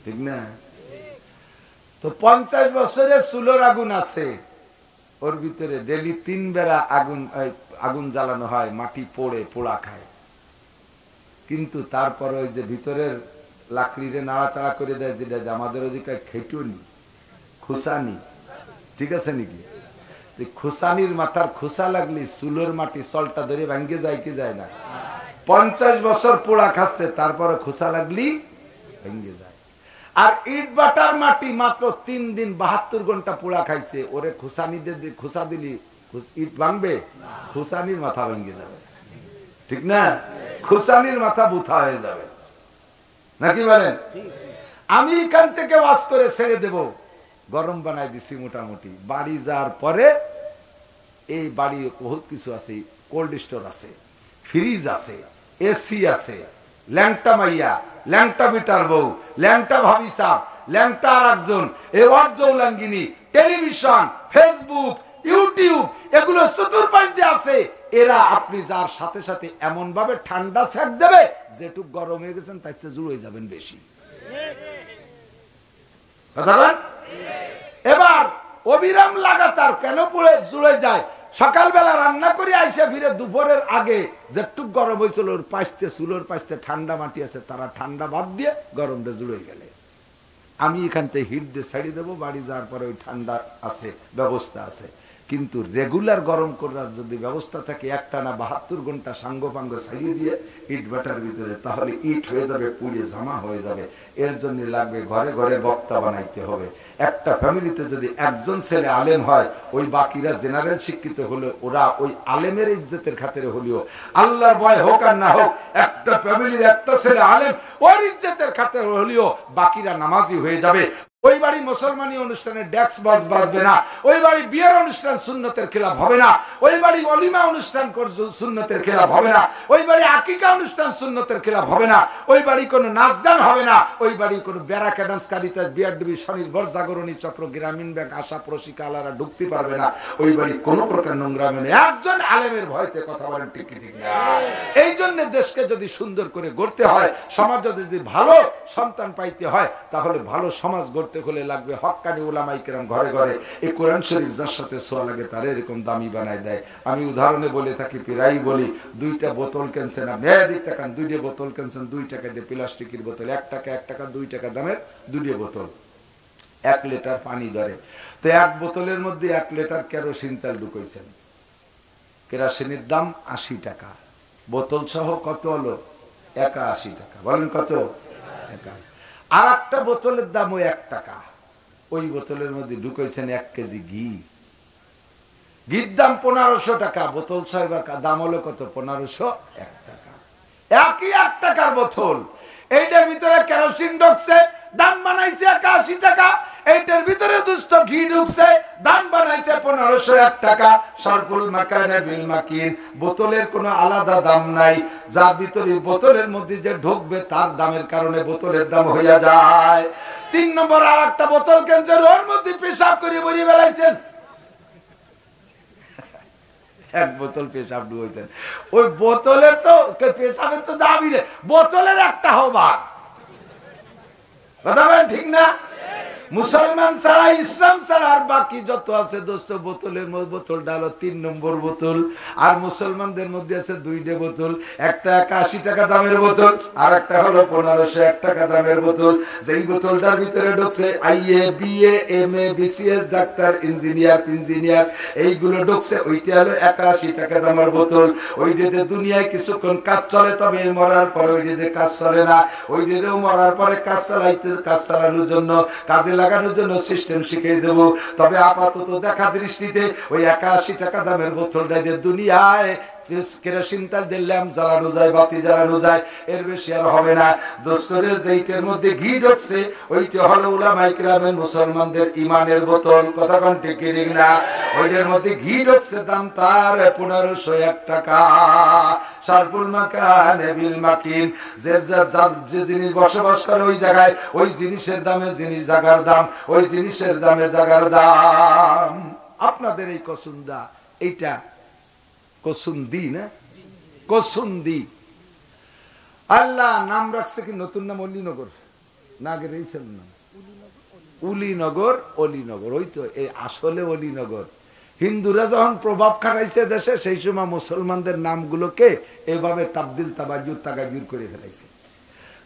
ঠিক না? তো 50 বছরের চুলোর আগুন আছে, ওর ভিতরে ডেলি 3 বেলা আগুন জ্বালানো হয়, মাটি পোড়া খায়। কিন্তু তারপর ওই যে ভিতরের লাকড়িরে নাড়াচাড়া করে দেয়, যেটা আমাদের ওদিকে খেটুনি, খুসানি, ঠিক আছে নাকি? খুসানির মাথার খুসা লাগলে চুলোর মাটি সলটা ধরে ভাঙ্গে যায় কি যায় না? 50 বছর পোড়া খাচ্ছে, তারপরে খুসা লাগলি ভেঙে যায়। আর ইট বাটার মাটি মাত্র 3 দিন 72 ঘন্টা পোড়া খাইছে, ওরে খুসা দিলি ইট ভাঙবে? খুসানির মাথা ভেঙে যাবে। ঠিক না? খুসানির মাথা বুথা হয়ে যাবে নাকি বলেন? আমি এখান থেকে ওয়াজ করে ছেড়ে দেব, গরম বানাই দিছি মোটামুটি। বাড়ি যাওয়ার পরে এই বাড়ি বহুত কিছু আছে, কোল্ড স্টোর আছে, ফ্রিজ আছে, এসি আছে, ল্যাংটা মাইয়া, ল্যাংটা বিটার বউ, ল্যাংটা ভাবি সাহ, ল্যাংটা আর একজন, এ অর্ধউলাঙ্গিনী, টেলিভিশন, ফেসবুক, ইউটিউব, এগুলো চতুর্পাশ দিয়ে আছে। এরা আপনি যার সাথে সাথে এমন ভাবে ঠান্ডা সেক দেবে, যেটুক গরম হয়ে গেছেন তার চেয়ে জুড়ে যাবেন বেশি। এবার অবিরাম লাগাতার কেন পড়ে জুড়ে যায়? সকালবেলা রান্না করে আইসে ফিরে দুপুরের আগে যেটুক গরম হয়েছিল ওর পাশতে, চুলোর পাশতে ঠান্ডা মাটি আছে, তারা ঠান্ডা বাদ দিয়ে গরমটা জুড়ে গেলে আমি এখান থেকে হিট দিয়ে ছাড়িয়ে দেবো। বাড়ি যাওয়ার পরে ওই ঠান্ডা আছে, ব্যবস্থা আছে। কিন্তু রেগুলার গরম করার যদি ব্যবস্থা থাকে, একটানা 72 ঘন্টা সাঙ্গ পাঙ্গ ছাড়িয়ে দিয়ে ইট ভাটার ভিতরে, তাহলে ইট হয়ে যাবে, পুড়ে জামা হয়ে যাবে। এর জন্য লাগবে ঘরে ঘরে বক্তা বানাইতে হবে। একটা ফ্যামিলিতে যদি একজন ছেলে আলেম হয়, ওই বাকিরা জেনারেল শিক্ষিত হলে ওরা ওই আলেমের ইজ্জতের খাতিরে হলেও, আল্লাহর ভয় হোক আর না হোক, একটা ফ্যামিলির একটা ছেলে আলেম ওর ইজ্জতের খাতিরে হলেও বাকিরা নামাজি হয়ে যাবে। ওই বাড়ি মুসলমানি অনুষ্ঠানে ড্যাক্স বাজ বাজবে না, ওই বাড়ি বিয়ের অনুষ্ঠান সুন্নতের খেলাফ হবে না, ওই বাড়ি অলিমা অনুষ্ঠান সুন্নতের খেলাফ হবে না, ওই বাড়ি আকিকা অনুষ্ঠান সুন্নতের খেলাফ হবে না, ওই বাড়ি কোনো নাচ গান হবে না, ওই বাড়ি কোনো ব্যারাক অ্যাডামস কারিতাস বিআরডিবি স্বনির্ভর জাগরণী চক্র গ্রামীণ ব্যাংক আশা প্রশিকা আলারা ঢুকতে পারবে না। ওই বাড়ি কোনো প্রকার নোংরামি নেই। একজন আলেমের ভয়তে কথা বলেন ঠিক ঠিক না? এই জন্য দেশকে যদি সুন্দর করে গড়তে হয়, সমাজ যদি ভালো সন্তান পাইতে হয়, তাহলে ভালো সমাজ গড়তে হলে লাগবে হক্কানি উলামায়ে কেরাম ঘরে ঘরে। এই কোরআন শরীফ যার সাথে ছোঁয়া লাগে তার এরকম দামি বানায় দেয়। আমি উদাহরণে বলে থাকি, প্রায় বলি, 2টা বোতল কিনছেন আপনি, দিক টাকা 2টা বোতল কিনছেন 2 টাকা দিয়ে, প্লাস্টিকের বোতল 1 টাকা 1 টাকা 2 টাকা দামের 2টা বোতল, 1 লিটার পানি ধরে। তো 1 বোতলের মধ্যে 1 লিটার কেরোসিন তেল ঢুকাইছেন, কেরোসিনের দাম 80 টাকা, বোতল সহ কত হলো? 81 টাকা। বলেন কত? আর একটা বোতলের দাম ওই 1 টাকা। ওই বোতলের মধ্যে ঢুকাইছেন 1 কেজি ঘি, ঘির দাম 1500 টাকা, বোতল সাহেবের দাম হলো কত? 1501 টাকা। একই 1 টাকার বোতল, এইটার ভিতরে কেরোসিন ঢুকছে, দাম বানাইছে 81 টাকা। এইটার ভিতরে দুস্থ ঘি ঢুকছে, দাম বানাইছে 1501 টাকা। সরফুল মাকানে বিল মাকিন, বোতলের কোনো আলাদা দাম নাই, যার ভিতরে বোতলের মধ্যে যে ঢুকবে তার দামের কারণে বোতলের দাম হইয়া যায়। 3 নম্বর আর একটা বোতল কেনছেন, ওর মধ্যে পেশাব করে বড়িয়ে বেড়াইছেন, 1 বোতল পেশাব ঢুকাইছেন। ওই বোতলের তো পেশাবের তো দামই নেই, বোতলের একটা হবা। কথা বলেন ঠিক না? মুসলমান ছাড়া, ইসলাম ছাড়া আর বাকি যত আছে দোস্ত, বোতলের বোতল ডালো 3 নম্বর বোতল। আর মুসলমানদের মধ্যে আছে 2টা বোতল, একটা 81 টাকা দামের বোতল, আর একটা হলো 1501 টাকা দামের বোতল। যেই বোতলটার ভিতরে ঢুকছে IA, BA, MA, BCS, doctor, engineer এইগুলো ঢুকছে, ওইটা হলো 81 টাকা দামের বোতল। ওইটাতে দুনিয়ায় কিছুক্ষণ কাজ চলে, তবে মরার পরে ওইটাতে কাজ চলে না। ওইটাতেও মরার পরে কাজ চালানোর জন্য, কাজে লাগানোর জন্য সিস্টেম শিখিয়ে দেব। তবে আপাতত দেখা দৃষ্টিতে ওই 81 টাকা দামের বোতলটা দিয়ে দুনিয়ায় কেরোসিন তেল দিয়ে ল্যাম্প জ্বালানো যায়, বাতি জ্বালানো যায়, এর বেশি আর হবে না। দোস্তরে যেইটার মধ্যে ঘি ঢুকছে ওইটা হলো উলামায়ে কেরামের মুসলমানদের ইমানের বোতল। কথা কোন ঠিক না? ওইটার মধ্যে ঘি ঢুকছে, দাম তার 1501 টাকা। সরফুল মাকানে বিল মাকিন, যে জিনিস বসবাস করে ওই জায়গায়, ওই জিনিসের দামে জিনিস জায়গার দাম, ওই জিনিসের দামে জায়গার দাম। আপনাদের এই কসুন্দা, এইটা কসুন্দি না, কসুন্দি, আল্লাহ নাম রাখছে কি নতুন নাম? অলিনগর না, আগে রয়েছে নাম উলিনগর, অলিনগর। ওই তো এই আসলে অলিনগর। হিন্দুরা যখন প্রভাব খাটাইছে দেশে, সেই সময় মুসলমানদের নামগুলোকে এভাবে তাবদিল তাবাজুর তাগাজুর করে ফেলাইছে।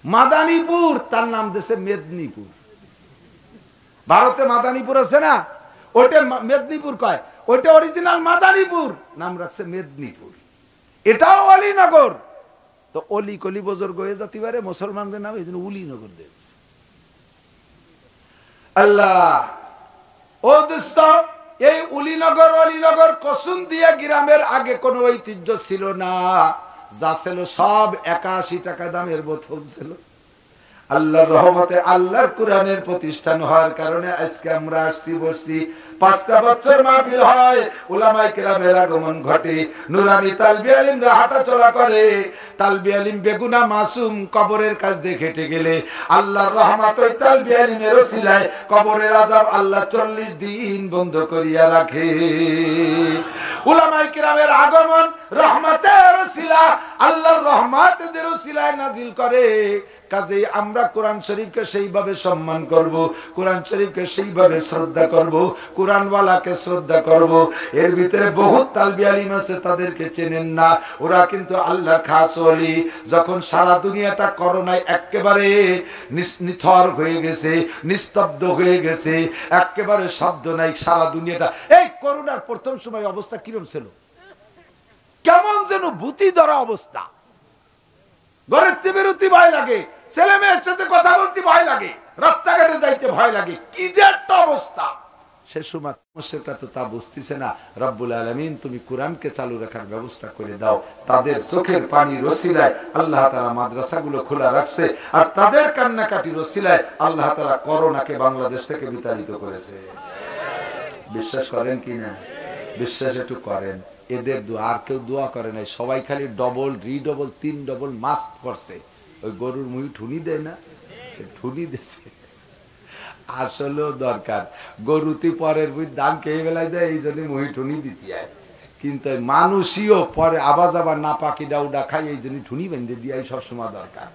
মাদানীপুর তার নাম দেশে মেদিনীপুর। ভারতে মাদানীপুর আছে না, ওটা মেদিনীপুর কয়, ওইটা অরিজিনাল মাদানীপুর, নাম রাখছে মেদিনীপুর। এটাও অলিনগর। তো অলি কলি বজর গয়ে যেতে পারে, মুসলমানদের নাম এই জন্য উলিনগর দিয়েছে। আল্লাহ ও দোস্ত, এই উলিনগর, অলিনগর, কসুন্দিয়া গ্রামের আগে কোনো ঐতিহ্য ছিল না। যা ছিল সব 81 টাকা দামের বোতল ছিল। আল্লাহর রহমতে আল্লাহর কোরআনের প্রতিষ্ঠান হওয়ার কারণে আজকে আমরা আসছি বসছি, 5টা বছর মাহফিল হয়, উলামায়ে কেরামের আগমন ঘটে, নুরানি তালবি আলিমরা হাঁটা চলা করে, তালবি আলিম বেগুনা মাসুম কবরের কাছ দিয়ে হেঁটে গেলে আল্লাহর রহমত ওই তালবি আলিমের ওসিলায় কবরের আযাব আল্লাহ 40 দিন বন্ধ করিয়া রাখে। উলামায়ে কেরামের আগমন রহমতের ওসিলা, আল্লাহর রহমতের ওসিলায় নাজিল করে। কাজেই আমরা কোরআন শরীফকে সেইভাবে সম্মান করব, কোরআন শরীফকে সেইভাবে শ্রদ্ধা করব, কোরআনওয়ালাকে শ্রদ্ধা করব। এর ভিতরে বহুত তালবি আলিম আছে, তাদেরকে চেনেন না, ওরা কিন্তু আল্লাহর খাস ওলি। যখন সারা দুনিয়াটা করোনায় একেবারে নিথর হয়ে গেছে, নিস্তব্ধ হয়ে গেছে, একেবারে শব্দ নাই সারা দুনিয়াটা, এই করোনার প্রথম সময় অবস্থা কিরম ছিল? কেমন যেন ভূতি ধরা অবস্থা, ঘরের বেরোতে ভয় লাগে, ছেলে মেয়ের সাথে কথা বলতে ভয় লাগে, রাস্তাঘাটে যাইতে ভয় লাগে, কি যে একটা অবস্থা। সে সময় সমস্যাটা তো তা বুঝতেছে না। রব্বুল আলামিন তুমি কোরআনকে চালু রাখার ব্যবস্থা করে দাও। তাদের চোখের পানির ওসিলায় আল্লাহ তাআলা মাদ্রাসাগুলো খোলা রাখছে, আর তাদের কান্নাকাটির ওসিলায় আল্লাহ তাআলা করোনাকে বাংলাদেশ থেকে বিতাড়িত করেছে। বিশ্বাস করেন কি না? বিশ্বাস একটু করেন। এদের দোয়া, আর কেউ দোয়া করে নাই, সবাই খালি ডবল রিডবল 3 ডবল মাস্ক করছে। ওই গরুর মুই ঠুনি দেয় না, ঠুনি দিছে। আসলেও দরকার, গরুতে পরের মুই দান খেয়ে বেলায় দেয়, এই জন্য মুই ঠুনি দিতে হয়। কিন্তু মানুষইও পরে আবাজ আবার না পাকি ডাউডা খাই, এই জন্য ঠুনি বেঁধে দিয়ে সবসময় দরকার।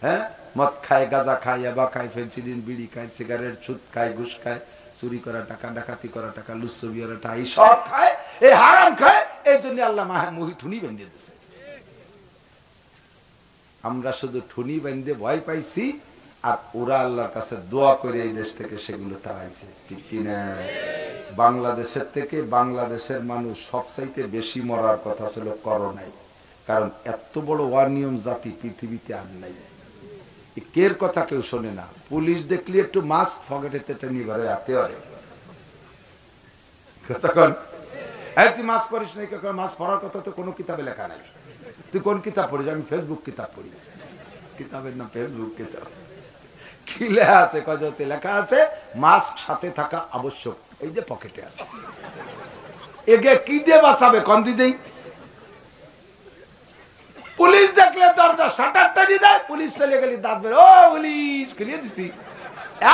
হ্যাঁ, মদ খায়, গাঁজা খায়, ইয়াবা খায়, ফেন্সিডিল, বিড়ি খায়, সিগারেট, সুদ খায়, ঘুষ খায়, চুরি করা টাকা, ডাকাতি করা টাকা, লুচ্ছবিয়ারা টাকা, এই সব খায়, এই হারাম খায়। এই জন্য আল্লাহ মুহি ঠুনি বেঁধে দিয়েছে। আমরা শুধু ঠুনি বেঁধে ভয় পাইছি, আর ওরা আল্লাহর কাছে দোয়া করে এই দেশ থেকে সেগুলো তাড়াইছে। ঠিক কিনা? বাংলাদেশের থেকে বাংলাদেশের মানুষ সবচাইতে বেশি মরার কথা ছিল করোনায়, কারণ এত বড় অনিয়ম জাতি পৃথিবীতে আর নাই। কের কথা কেউ শোনে না। পুলিশ দেখলে একটু মাস্ক পকেটে নিয়ে ঘরে হাতে অরে, তখন তুই মাস্ক পড়িস নাই, মাস্ক পড়ার কথা তো কোনো কিতাবে লেখা নাই। তুই কোন কিতাব পড়িস? আমি ফেসবুক কিতাব পড়ি। কিতাবের নাম ফেসবুক কিতাব। কি লেখা আছে? কজতে লেখা আছে মাস্ক সাথে থাকা আবশ্যক, এই যে পকেটে আছে। এগে কি দিয়ে বাঁচাবে? কন্দি দেই। পুলিশ দেখলে দরজা শাটারটা দিয়ে দেয়, পুলিশ চলে গেলে দাঁত বের, ও পুলিশ খেলিয়ে দিছি,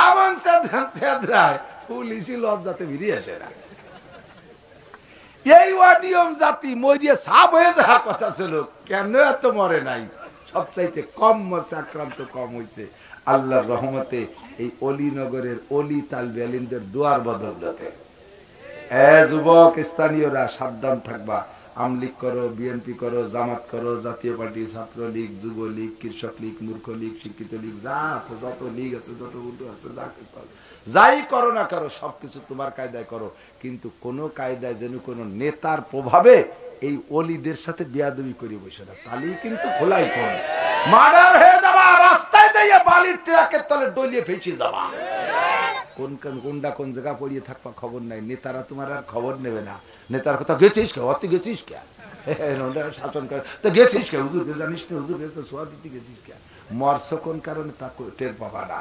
এমন সেদ্রায় পুলিশই লজ্জাতে বেরিয়ে আসে না। এই অনিয়ম জাতি মরিয়ে সাপ হয়ে যাওয়ার কথা ছিল, কেন এত মরে নাই? সবচাইতে কম মরছে, আক্রান্ত কম হয়েছে আল্লাহর রহমতে এই অলিনগরের অলি তালবি আলিমদের দোয়ার বদৌলতে। যুবক স্থানীয়রা সাবধান থাকবা। আমলিগ করো, বিএনপি করো, জামাত করো, জাতীয় পার্টি, ছাত্রলীগ, যুবলীগ, কৃষক লীগ, মূর্খ লীগ, শিক্ষিত লীগ, যা আছে, যত লীগ আছে, যত উল্টো আছে, যা কিছু যাই করো না করো, সবকিছু তোমার কায়দায় করো, কিন্তু কোনো কায়দায় যেন কোনো নেতার প্রভাবে এই অলিদের সাথে বিয়াদবি করে বসে না, তাহলেই কিন্তু খোলাই করো, মার্ডার হয়ে যাবা, রাস্তায় যাইয়া বালির ট্রাকের তলে ডলিয়ে ফেঁচে যাবা। কোন জায়গা পড়িয়ে থাকবা খবর নাই, নেতারা তোমার আর খবর নেবে না। নেতার কথা গেছিস কে? অতি গেছিস কে? শাসন করে তো গেছিস কে? হুজুর জানিস না, হুজুর সোয়া দিতে গেছিস কে? মরছ কোন কারণে তা টের পাবা না।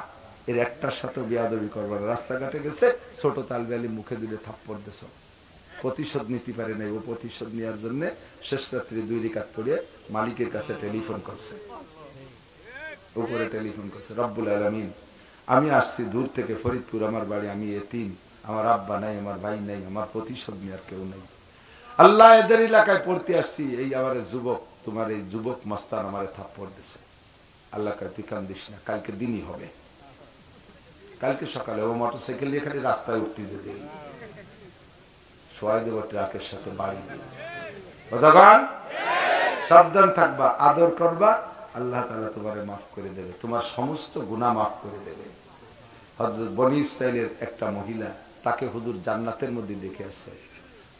এর একটার সাথে বিয়াদবি করবা না। রাস্তাঘাটে গেছে, ছোট তালবি আলিম মুখে দিলে থাপ্পড় দিছ, প্রতিশোধ নিতে পারে নাই। ও প্রতিশোধ নেওয়ার জন্য শেষ রাত্রি 2 রাকাত পড়ে মালিকের কাছে টেলিফোন করছে, উপরে টেলিফোন করছে, রব্বুল আলামিন আমি আসছি দূর থেকে ফরিদপুর, আমার বাড়ি, আমি এতিম, আমার আব্বা নাই, আমার ভাই নাই, আমার প্রতিশোধ নেওয়ার কেউ নাই। আল্লাহ এদের এলাকায় পড়তে আসছি, এই আমার যুবক, তোমার এই যুবক মস্তান আমারে থাপ্পড় দিছে। আল্লাহ কয় তুই কান্দিস না, কালকে দিনই হবে, কালকে সকালে। ও মোটরসাইকেল দিয়ে খালি রাস্তায় উঠতে যে দেরি, সোয়াই দেব ট্রাকের সাথে বাড়ি দিয়ে। কতক্ষণ সাবধান থাকবা, আদর করবা, আল্লাহ তাআলা তোমারে মাফ করে দেবে, তোমার সমস্ত গুনাহ মাফ করে দেবে। হযরত বনি ইসরাইলের একটা মহিলা, তাকে হুজুর জান্নাতের মধ্যে দেখে আসছে।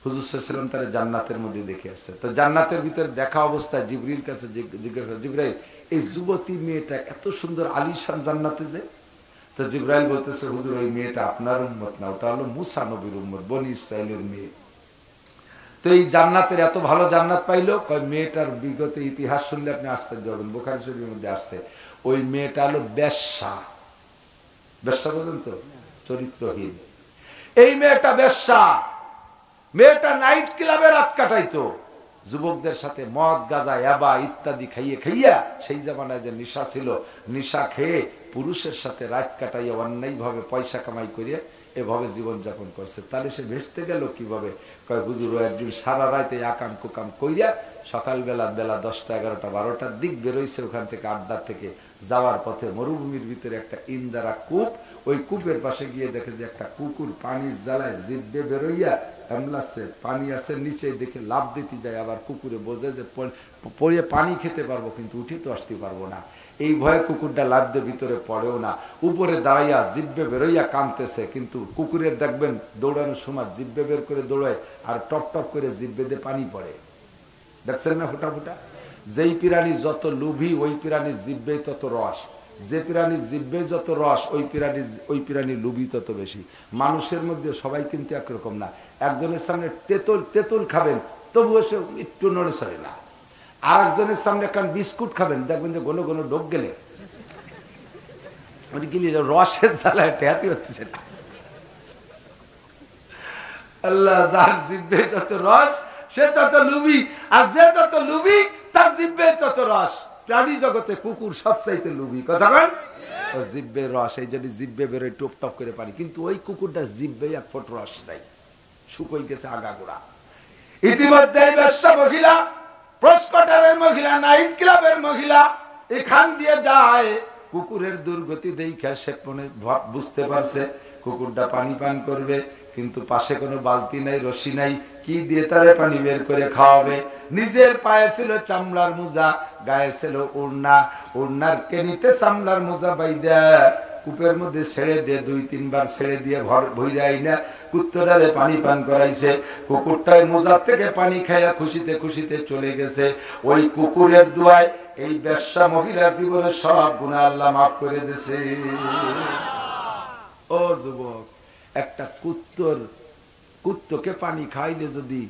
হুজুর সাল্লাল্লাহু আলাইহি ওয়াসাল্লাম তারে জান্নাতের মধ্যে দেখে আসছে। তো জান্নাতের ভিতরে দেখা অবস্থায় জিবরিল কাছে জিজ্ঞাসা, জিবরাইল এই যুবতী মেয়েটা এত সুন্দর আলিশান জান্নাতে যে? তো জিবরাইল বলতেছে, হুজুর ওই মেয়েটা আপনার উম্মত না, ওটা হলো মুসা নবীর উম্মত, বনি ইসরাইলের মেয়ে। তো এই জান্নাতের এত ভালো জান্নাত পাইলো, কয় মেয়েটার বিগত ইতিহাস শুনলে আপনি আশ্চর্য হবেন, বুখারী শরীফের মধ্যে আসছে। ওই মেয়েটা হলো বেশ্যা। বেশ্যা বুঝেন তো, চরিত্রহীন। এই মেয়েটা বেশ্যা, মেয়েটা নাইট ক্লাবে রাত কাটাইতো, যুবকদের সাথে মদ গাঁজা ইয়াবা ইত্যাদি খাইয়ে খাইয়া, সেই জামানায় যে নেশা ছিল, নেশা খেয়ে পুরুষের সাথে রাত কাটাইয়া অন্যায়ভাবে পয়সা কামাই করিয়া এভাবে জীবনযাপন করছে। তাহলে সে ভেস্তে গেল কিভাবে? কয় হুজুর একদিন সারা রাতে আকাম কুকাম কইরা সকালবেলা বেলা 10টা 11টা 12টার দিক বেরোইছে ওখান থেকে, আড্ডা থেকে যাওয়ার পথে মরুভূমির ভিতরে একটা ইন্দারা কূপ, ওই কূপের পাশে গিয়ে দেখে যে একটা কুকুর পানির জ্বালায় জিব্বে বেরোইয়া এমলাসে পানি আছে নিচে, দেখে লাভ দিতে যায়, আবার কুকুরে বোঝে যে পড়ে পানি খেতে পারবো কিন্তু উঠে তো আসতে পারবো না, এই ভয়ে কুকুরটা লাভ দিয়ে ভিতরে পড়েও না, উপরে দাঁড়াইয়া জিব্বে বেরোইয়া কাঁদতেছে। কিন্তু কুকুরের দেখবেন দৌড়ানোর সময় জিব্বে বের করে দৌড়ায় আর টপ টপ করে জিব্বে দিয়ে পানি পড়ে, দেখছেন না ফুটা ফুটা। যেই প্রাণী যত লোভী ওই প্রাণীর জিব্বে তত রস, যে প্রাণীর জিব্বে যত রস ওই প্রাণীর লোভী তত বেশি। মানুষের মধ্যে সবাই কিন্তু একরকম না। একজনের সামনে তেঁতুল খাবেন তবুও সে একটু নড়ে চড়ে না, আর একজনের সামনে একটা বিস্কুট খাবেন দেখবেন যে ঘন ঘন ঢোক গেলে রসের জ্বালায় টেহাতে হচ্ছে না। আল্লাহ, যার জিব্বে যত রস সে তত লুবি, আর যে তত লুবি তার জিব্বে তত রস। প্রাণী জগতে কুকুর সবচাইতে লুবি, কথা বল, ওর জিব্বে রস, এই জন্য জিব্বে বেরোয় টপ টপ করে পানি, কিন্তু ওই কুকুরটা জিব্বে এক ফোঁটা রস নাই, শুকোই গেছে আগাগোড়া। ইতিমধ্যে বেশ্যা মহিলা, প্রস্কটারের মহিলা, নাইট ক্লাবের মহিলা এখান দিয়ে যায়, কুকুরের দুর্গতি দেখে সে মনে বুঝতে পারছে কুকুরটা পানি পান করবে, কিন্তু পাশে কোনো বালতি নাই, রশি নাই, কি দিয়ে তারে পানি বের করে খাওয়াবে। নিজের পায়ে ছিল চামড়ার মোজা, গায়ে ছিল ওড়না, ওড়নার কেনিতে চামড়ার মোজা বাইদা কূপের মধ্যে ছেড়ে দিয়ে 2-3 বার ছেড়ে দিয়ে ভইরাই না কুত্তটারে পানি পান করাইছে। কুকুরটায় মোজার থেকে পানি খাইয়া খুশিতে খুশিতে চলে গেছে। ওই কুকুরের দোয়ায় এই বেশ্যা মহিলার জীবনে সব গুনাহ আল্লাহ মাফ করে দিয়েছে। ও যুবক, একটা কুত্তকে পানি খাইলে যদি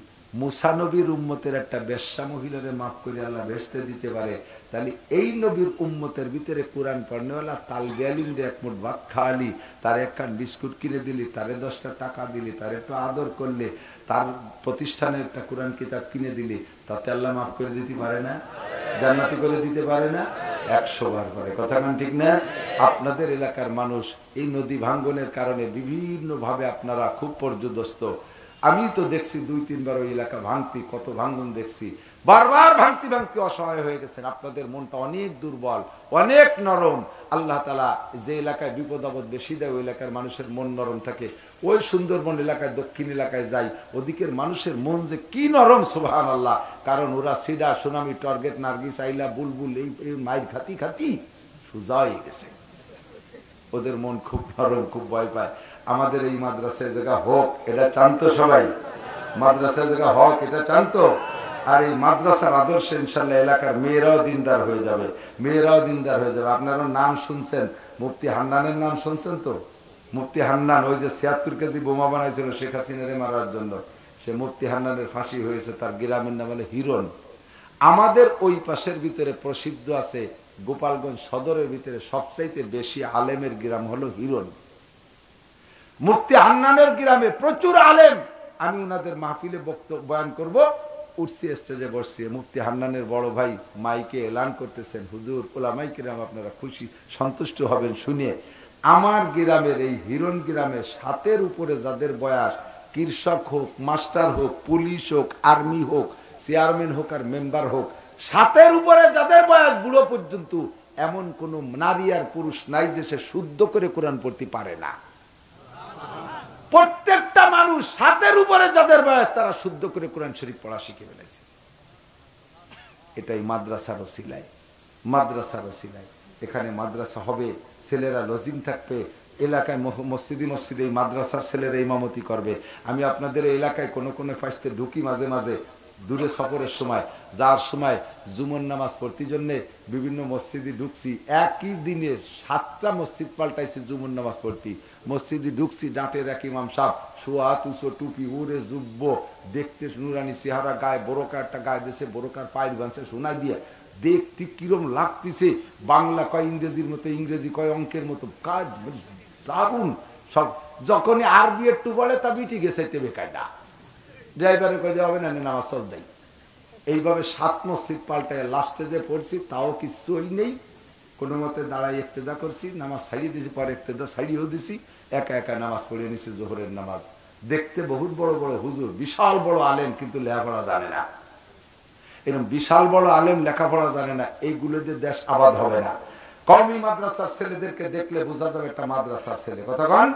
মুসা নবীর উম্মতের একটা বেশ্যা মহিলারে মাফ করে আল্লাহ ভেস্তে দিতে পারে, তাহলে এই নবীর উম্মতের ভিতরে কোরআন পড়নেওয়ালা তালবে আলিম রে এক মুঠ ভাত খাওয়ালি, তার একখান বিস্কুট কিনে দিলি, তারে 10টা টাকা দিলি, তার একটু আদর করলে, তার প্রতিষ্ঠানের একটা কোরআন কিতাব কিনে দিলি, তাতে আল্লাহ মাফ করে দিতে পারে না? জান্নাতি করে দিতে পারে না? 100 বার করে, কথা কান ঠিক না? আপনাদের এলাকার মানুষ এই নদী ভাঙ্গনের কারণে বিভিন্নভাবে আপনারা খুব পর্যদস্ত। আমি তো দেখছি 2-3 বার ওই এলাকা ভাঙতি, কত ভাঙ্গন দেখছি, বারবার ভাঙতি ভাঙতি অসহায় হয়ে গেছেন। আপনাদের মনটা অনেক দুর্বল, অনেক নরম। আল্লাহ তাআলা যে এলাকায় বিপদ আপদ বেশি দেয় ওই এলাকার মানুষের মন নরম থাকে। ওই সুন্দরবন এলাকায়, দক্ষিণ এলাকায় যাই, ওদিকের মানুষের মন যে কি নরম, সুবহানাল্লাহ। কারণ ওরা সিডা, সুনামি, টার্গেট, নার্গিস, আইলা, বুলবুল এই মাইর খাতি খাতি সোজা হয়ে গেছে। ওদের মন খুব নরম, খুব ভয় পায়। আমাদের এই মাদ্রাসায় জায়গা হোক, এটা চান্ত সবাই, মাদ্রাসায় জায়গা হোক এটা চান্ত। আর এই মাদ্রাসার আদর্শে ইনশাল্লাহ এলাকার মেয়েরাও দিনদার হয়ে যাবে, মেয়েরাও দিনদার হয়ে যাবে। আপনারা নাম শুনছেন, মুফতি হান্নানের নাম শুনছেন তো? মুফতি হান্নান, ওই যে 76 কেজি বোমা বানাইছিল শেখ হাসিনারে মারার জন্য, সে মুফতি হান্নানের ফাঁসি হয়েছে। তার গ্রামের নাম হলো হিরণ। আমাদের ওই পাশের ভিতরে প্রসিদ্ধ আছে, গোপালগঞ্জ সদরের ভিতরে সবচাইতে বেশি আলেমের গ্রাম হলো হিরণ। মুফতি হান্নানের গ্রামে প্রচুর আলেম। আমি ওনাদের মাহফিলে বয়ান করব, উঠছি স্টেজে বসছি, মুফতি হান্নানের বড় ভাই মাইকে এলান করতেছেন, হুজুর ওলামাই কিরাম আপনারা খুশি সন্তুষ্ট হবেন শুনে। আমার গ্রামের এই হিরণ গ্রামে 7-এর উপরে যাদের বয়স, কৃষক হোক, মাস্টার হোক, পুলিশ হোক, আর্মি হোক, চেয়ারম্যান হোক আর মেম্বার হোক, 7-এর উপরে যাদের বয়স বুড়ো পর্যন্ত, এমন কোন নারী আর পুরুষ নাই যে সে শুদ্ধ করে কোরআন পড়তে পারে না। প্রত্যেকটা মানুষ 7-এর উপরে যাদের বয়স তারা শুদ্ধ করে কোরআন শরীফ পড়া শিখে ফেলেছে। এটাই মাদ্রাসার ওসিলায়, মাদ্রাসার ওসিলায়। এখানে মাদ্রাসা হবে, ছেলেরা লজিং থাকবে, এলাকায় মসজিদে মসজিদে এই মাদ্রাসার ছেলেরা ইমামতি করবে। আমি আপনাদের এলাকায় কোনো পাশে ঢুকি মাঝে মাঝে, দূরে সফরের সময় যার সময় জুমুর নামাজ পড়তে জন্যে বিভিন্ন মসজিদে ঢুকছি, একই দিনে 7টা মসজিদ পাল্টাইছি জুমুর নামাজ পড়তে। মসজিদে ঢুকছি, ডাঁটের এক ইমাম সাহেব, শোয়া তুসো টুপি উড়ে জুব্ব, দেখতে নুরানি চেহারা, গায়ে বোরকা একটা গায়ে দেশে বোরকার পায়ের বাঁধছে শোনাই দিয়ে, দেখতে কিরম লাগতেছে, বাংলা কয় ইংরেজির মতো, ইংরেজি কয় অঙ্কের মতো, কাজ দারুণ সব। যখনই আরবি একটু বলে তা বিটি গেছে বেকায়দা, ড্রাইভারে কয়ে হবে না নামাজ সব যাই। এইভাবে 7 মসজিদ পাল্টায় লাস্টে যে পড়ছি তাও কিছুই নেই, কোনো মতে দাঁড়াই ইক্তেদা করছি, নামাজ ছাড়িয়ে দিয়েছি, পরে ইক্তেদা ছাড়িয়েও দিছি, একা একা নামাজ পড়িয়ে নিছি জোহরের নামাজ। দেখতে বহুত বড় বড় হুজুর, বিশাল বড় আলেম, কিন্তু লেখাপড়া জানে না। এরকম বিশাল বড় আলেম লেখাপড়া জানে না, এইগুলো যে দেশ আবাদ হবে না। কওমি মাদ্রাসার ছেলেদেরকে দেখলে বোঝা যাবে একটা মাদ্রাসার ছেলে। কথা কন,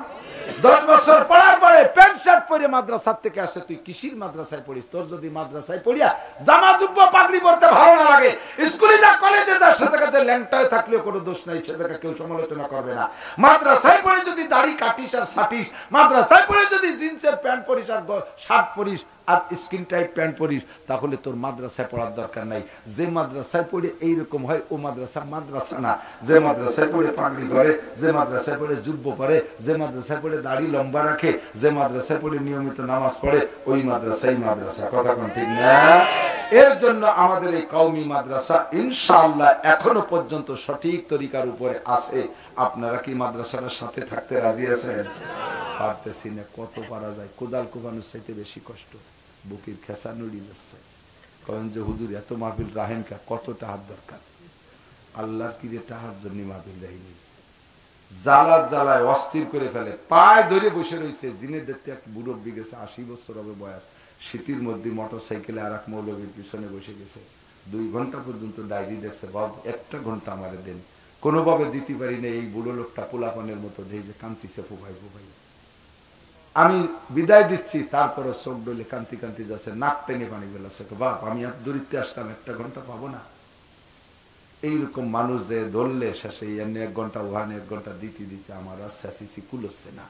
10 বছর পড়ার পরে প্যান্ট শার্ট পরে মাদ্রাসার থেকে আসে, তুই কিসির মাদ্রাসায় পড়িস? তোর যদি মাদ্রাসায় পড়িয়া জামা জুব্বা পাগড়ি পরতে ভালো না লাগে, স্কুলে যা কলেজে যা, সে জায়গাতে ল্যাংটায় থাকলেও কোনো দোষ নাই, সে জায়গা কেউ সমালোচনা করবে না। মাদ্রাসায় পড়ে যদি দাড়ি কাটিস আর সাটিস, মাদ্রাসায় পড়ে যদি জিন্সের প্যান্ট পরিস আর শার্ট পরিস আর স্কিন টাইট প্যান্ট পরিস, তাহলে তোর মাদ্রাসায় পড়ার দরকার নাই। যে মাদ্রাসায় পড়ে এইরকম হয় ও মাদ্রাসা মাদ্রাসা না। যে মাদ্রাসায় পড়ে পাগড়ি করে, যে মাদ্রাসায় পড়ে জুব্ব পরে, যে মাদ্রাসায় পড়ে দাড়ি লম্বা রাখে, যে মাদ্রাসায় পড়ে নিয়মিত নামাজ পড়ে, ওই মাদ্রাসাই মাদ্রাসা। কথা কোন ঠিক না? এর জন্য আমাদের এই কওমি মাদ্রাসা ইনশাআল্লাহ এখনো পর্যন্ত সঠিক তরিকার উপরে আছে। আপনারা কি মাদ্রাসার সাথে থাকতে রাজি আছেন? পারতেছি না, কত পারা যায়, কোদাল কোপানোর চাইতে বেশি কষ্ট, বুকের খেসা নড়ি যাচ্ছে। কারণ যে হুজুর এত মাহফিল রাহেন কা, কত টাহার দরকার, আল্লাহর কিরে টাহার জন্য মাহফিল রাহিনি, জ্বালা জ্বালায় অস্থির করে ফেলে, পায়ে ধরে বসে রয়েছে। জিনে দেখতে এক মুরব্বী গেছে, 80 বছর হবে বয়স, শীতের মধ্যে মোটর সাইকেলে আর এক মৌলবীর পিছনে বসে গেছে। 2 ঘন্টা পর্যন্ত ডায়েরি দেখছে, বাবু 1 ঘন্টা আমারে দেন। কোনোভাবে দিতে পারি না, এই বুড়ো লোকটা পোলাপানের মতো ধেই যে কান্তিছে ফুফাই ফুফাই। আমি বিদায় দিচ্ছি, তারপরে চোখ ডলে কান্তি কান্তি যাচ্ছে, নাক টেনে পানি বেলাচ্ছে, বাপ আমি আর দূরিতে আসলাম, 1 ঘন্টা পাবো না। এইরকম মানুষ যে ধরলে শেষে এনে 1 ঘন্টা ওখানে 1 ঘন্টা দিতে দিতে আমার আর শেষি কুলোচ্ছে না,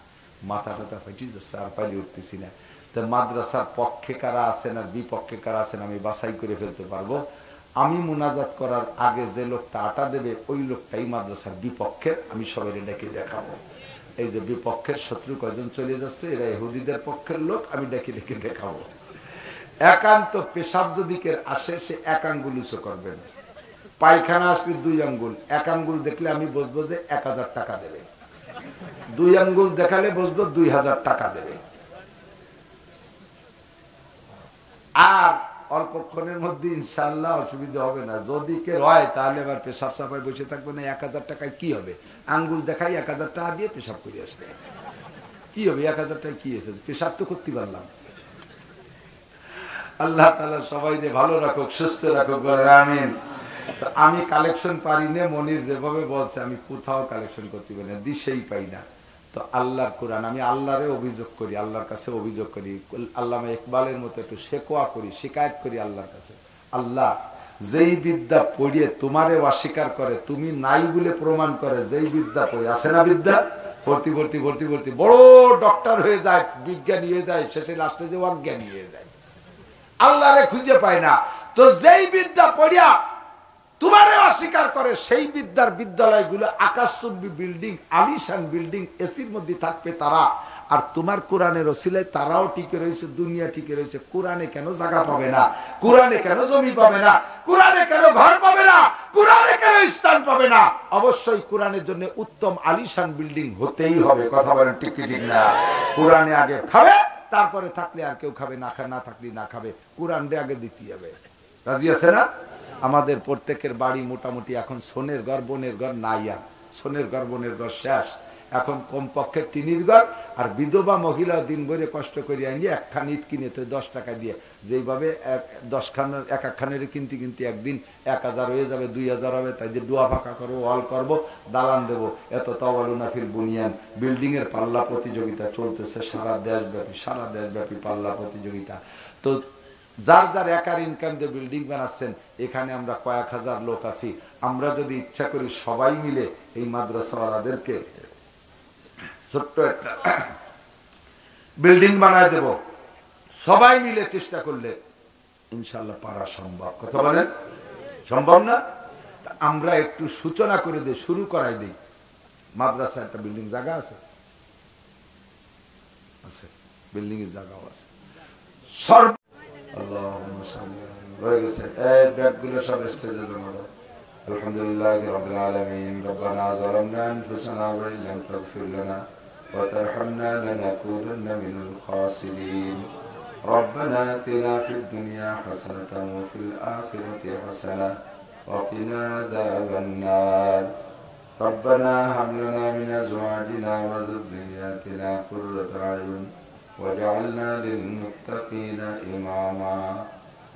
মাথা টাথা ফেটে যাচ্ছে, আর পাইলে উঠতেছি না। তো মাদ্রাসার পক্ষে কারা আছেন আর বিপক্ষে কারা আছেন আমি বাছাই করে ফেলতে পারবো। আমি মুনাজাত করার আগে যে লোকটা আটা দেবে ওই লোকটাই মাদ্রাসার বিপক্ষের, আমি সবাই ডেকে দেখাবো। এই যে বিপক্ষের শত্রু কয়জন চলে যাচ্ছে, এরা ইহুদিদের পক্ষের লোক, আমি ডেকে ডেকে দেখাবো। একান্ত পেশাব যদি কে আসে, সে 1 আঙ্গুল উঁচু করবেন। পায়খানা আসলে 2 আঙ্গুল, 1 আঙ্গুল দেখলে আমি বুঝবো যে 1000 টাকা দেবে, 2 আঙ্গুল দেখালে বুঝবো 2000 টাকা দেবে। আর অল্পক্ষণের মধ্যে ইনশাআল্লাহ অসুবিধা হবে না। যদি কে হয় তাহলে আবার পেশাব সাফায় বসে থাকবে না। 1000 টাকায় কি হবে? আঙ্গুল দেখাই 1000 টাকা দিয়ে পেশাব করে আসবে, কি হবে? 1000 টাকায় কি এসে পেশাব তো করতে পারলাম। আল্লাহ তাআলা সবাইকে ভালো রাখুক, সুস্থ রাখুক, আমিন। আমি কালেকশন পারি না, মনির যেভাবে বলছে আমি কোথাও কালেকশন করতে পারি না, দিশেই পাই না। তো আল্লাহর কোরআন, আমি আল্লাহরে অভিযোগ করি, আল্লাহর কাছে অভিযোগ করি, আল্লামা ইকবালের মতো একটু শেকোয়া করি, শিকায়ত করি আল্লাহর কাছে। আল্লাহ, যেই বিদ্যা পড়িয়ে তোমারে অস্বীকার করে, তুমি নাই বলে প্রমাণ করে, যেই বিদ্যা পড়ে আছে না, বিদ্যা ভর্তি ভর্তি ভর্তি ভর্তি বড় ডক্টর হয়ে যায়, বিজ্ঞানী হয়ে যায়, শেষে লাস্টে যে অজ্ঞানী হয়ে যায়, আল্লাহরে খুঁজে পায় না। তো যেই বিদ্যা পড়িয়া তোমারে অস্বীকার করে, সেই বিদ্যার বিদ্যালয়গুলো আকাশচুম্বী বিল্ডিং, আলিশান বিল্ডিং, এসির মধ্যে থাকবে তারা। আর তোমার কোরআনের ওসিলায় তারাও টিকে রয়েছে, দুনিয়া টিকে রয়েছে। কোরআনে কেন জায়গা পাবে না? কোরআনে কেন জমি পাবে না? কোরআনে কেন ঘর পাবে না? কোরআনে কেন স্থান পাবে না? অবশ্যই কোরআনের জন্য উত্তম আলিশান বিল্ডিং হতেই হবে। কথা বলেন ঠিক কি ঠিক না? কোরআনে আগে খাবে, তারপরে থাকলে আর কেউ খাবে, না থাকলে না খাবে, কোরআনটা আগে দিতে হবে। রাজি আছে না? আমাদের প্রত্যেকের বাড়ি মোটামুটি এখন সোনের ঘর, বনের ঘর নাই, আর সোনের ঘর বনের ঘর শেষ। এখন কমপক্ষে টিনির ঘর। আর বিধবা মহিলা দিন ভরে কষ্ট করে আনিয়ে 1 খান ইট কিনে তো 10 টাকা দিয়ে, যেইভাবে 10 খানের 1 খানের কিনতে কিনতে একদিন 1000 হয়ে যাবে, 2000 হবে। তাই যে ডোয়া ফাঁকা করবো, ওয়াল করবো, দালান দেবো, এত তাওয়ালুনা ফিল বুনিয়ান। বিল্ডিং এর পাল্লা প্রতিযোগিতা চলতেছে সারা দেশব্যাপী পাল্লা প্রতিযোগিতা। তো যার যার একার ইনকাম দিয়ে বিল্ডিং বানাচ্ছেন, এখানে আমরা কয়েক হাজার লোক আছি। আমরা যদি ইচ্ছা করি সবাই মিলে এই মাদ্রাসাওয়ালাদেরকে ছোট্ট একটা বিল্ডিং বানায় দেব, সবাই মিলে চেষ্টা করলে ইনশাআল্লাহ পারা সম্ভব। কথা বলেন, সম্ভব না? তা আমরা একটু সূচনা করে দিই, শুরু করাই দিই। মাদ্রাসা একটা বিল্ডিং জায়গা আছে, আছে বিল্ডিং এর জায়গাও আছে। সর্ব আল্লাহুম্মা সাল্লি হয়ে গেছে। এই ব্যাগগুলো সব স্টেজে জমা দাও। আলহামদুলিল্লাহি রাব্বিল আলামিন। রব্বানা যালামনা আনফুসানা ওয়া ইল্লাম তাগফির লানা ওয়া তারহামনা লানাকুনান্না মিনাল খাসিরিন। ربنا آتنا في الدنيا حسنة وفي الآخرة حسنة وقنا عذاب النار. ربنا هب لنا من أزواجنا وذرياتنا قرة أعين واجعلنا للمتقين إماما.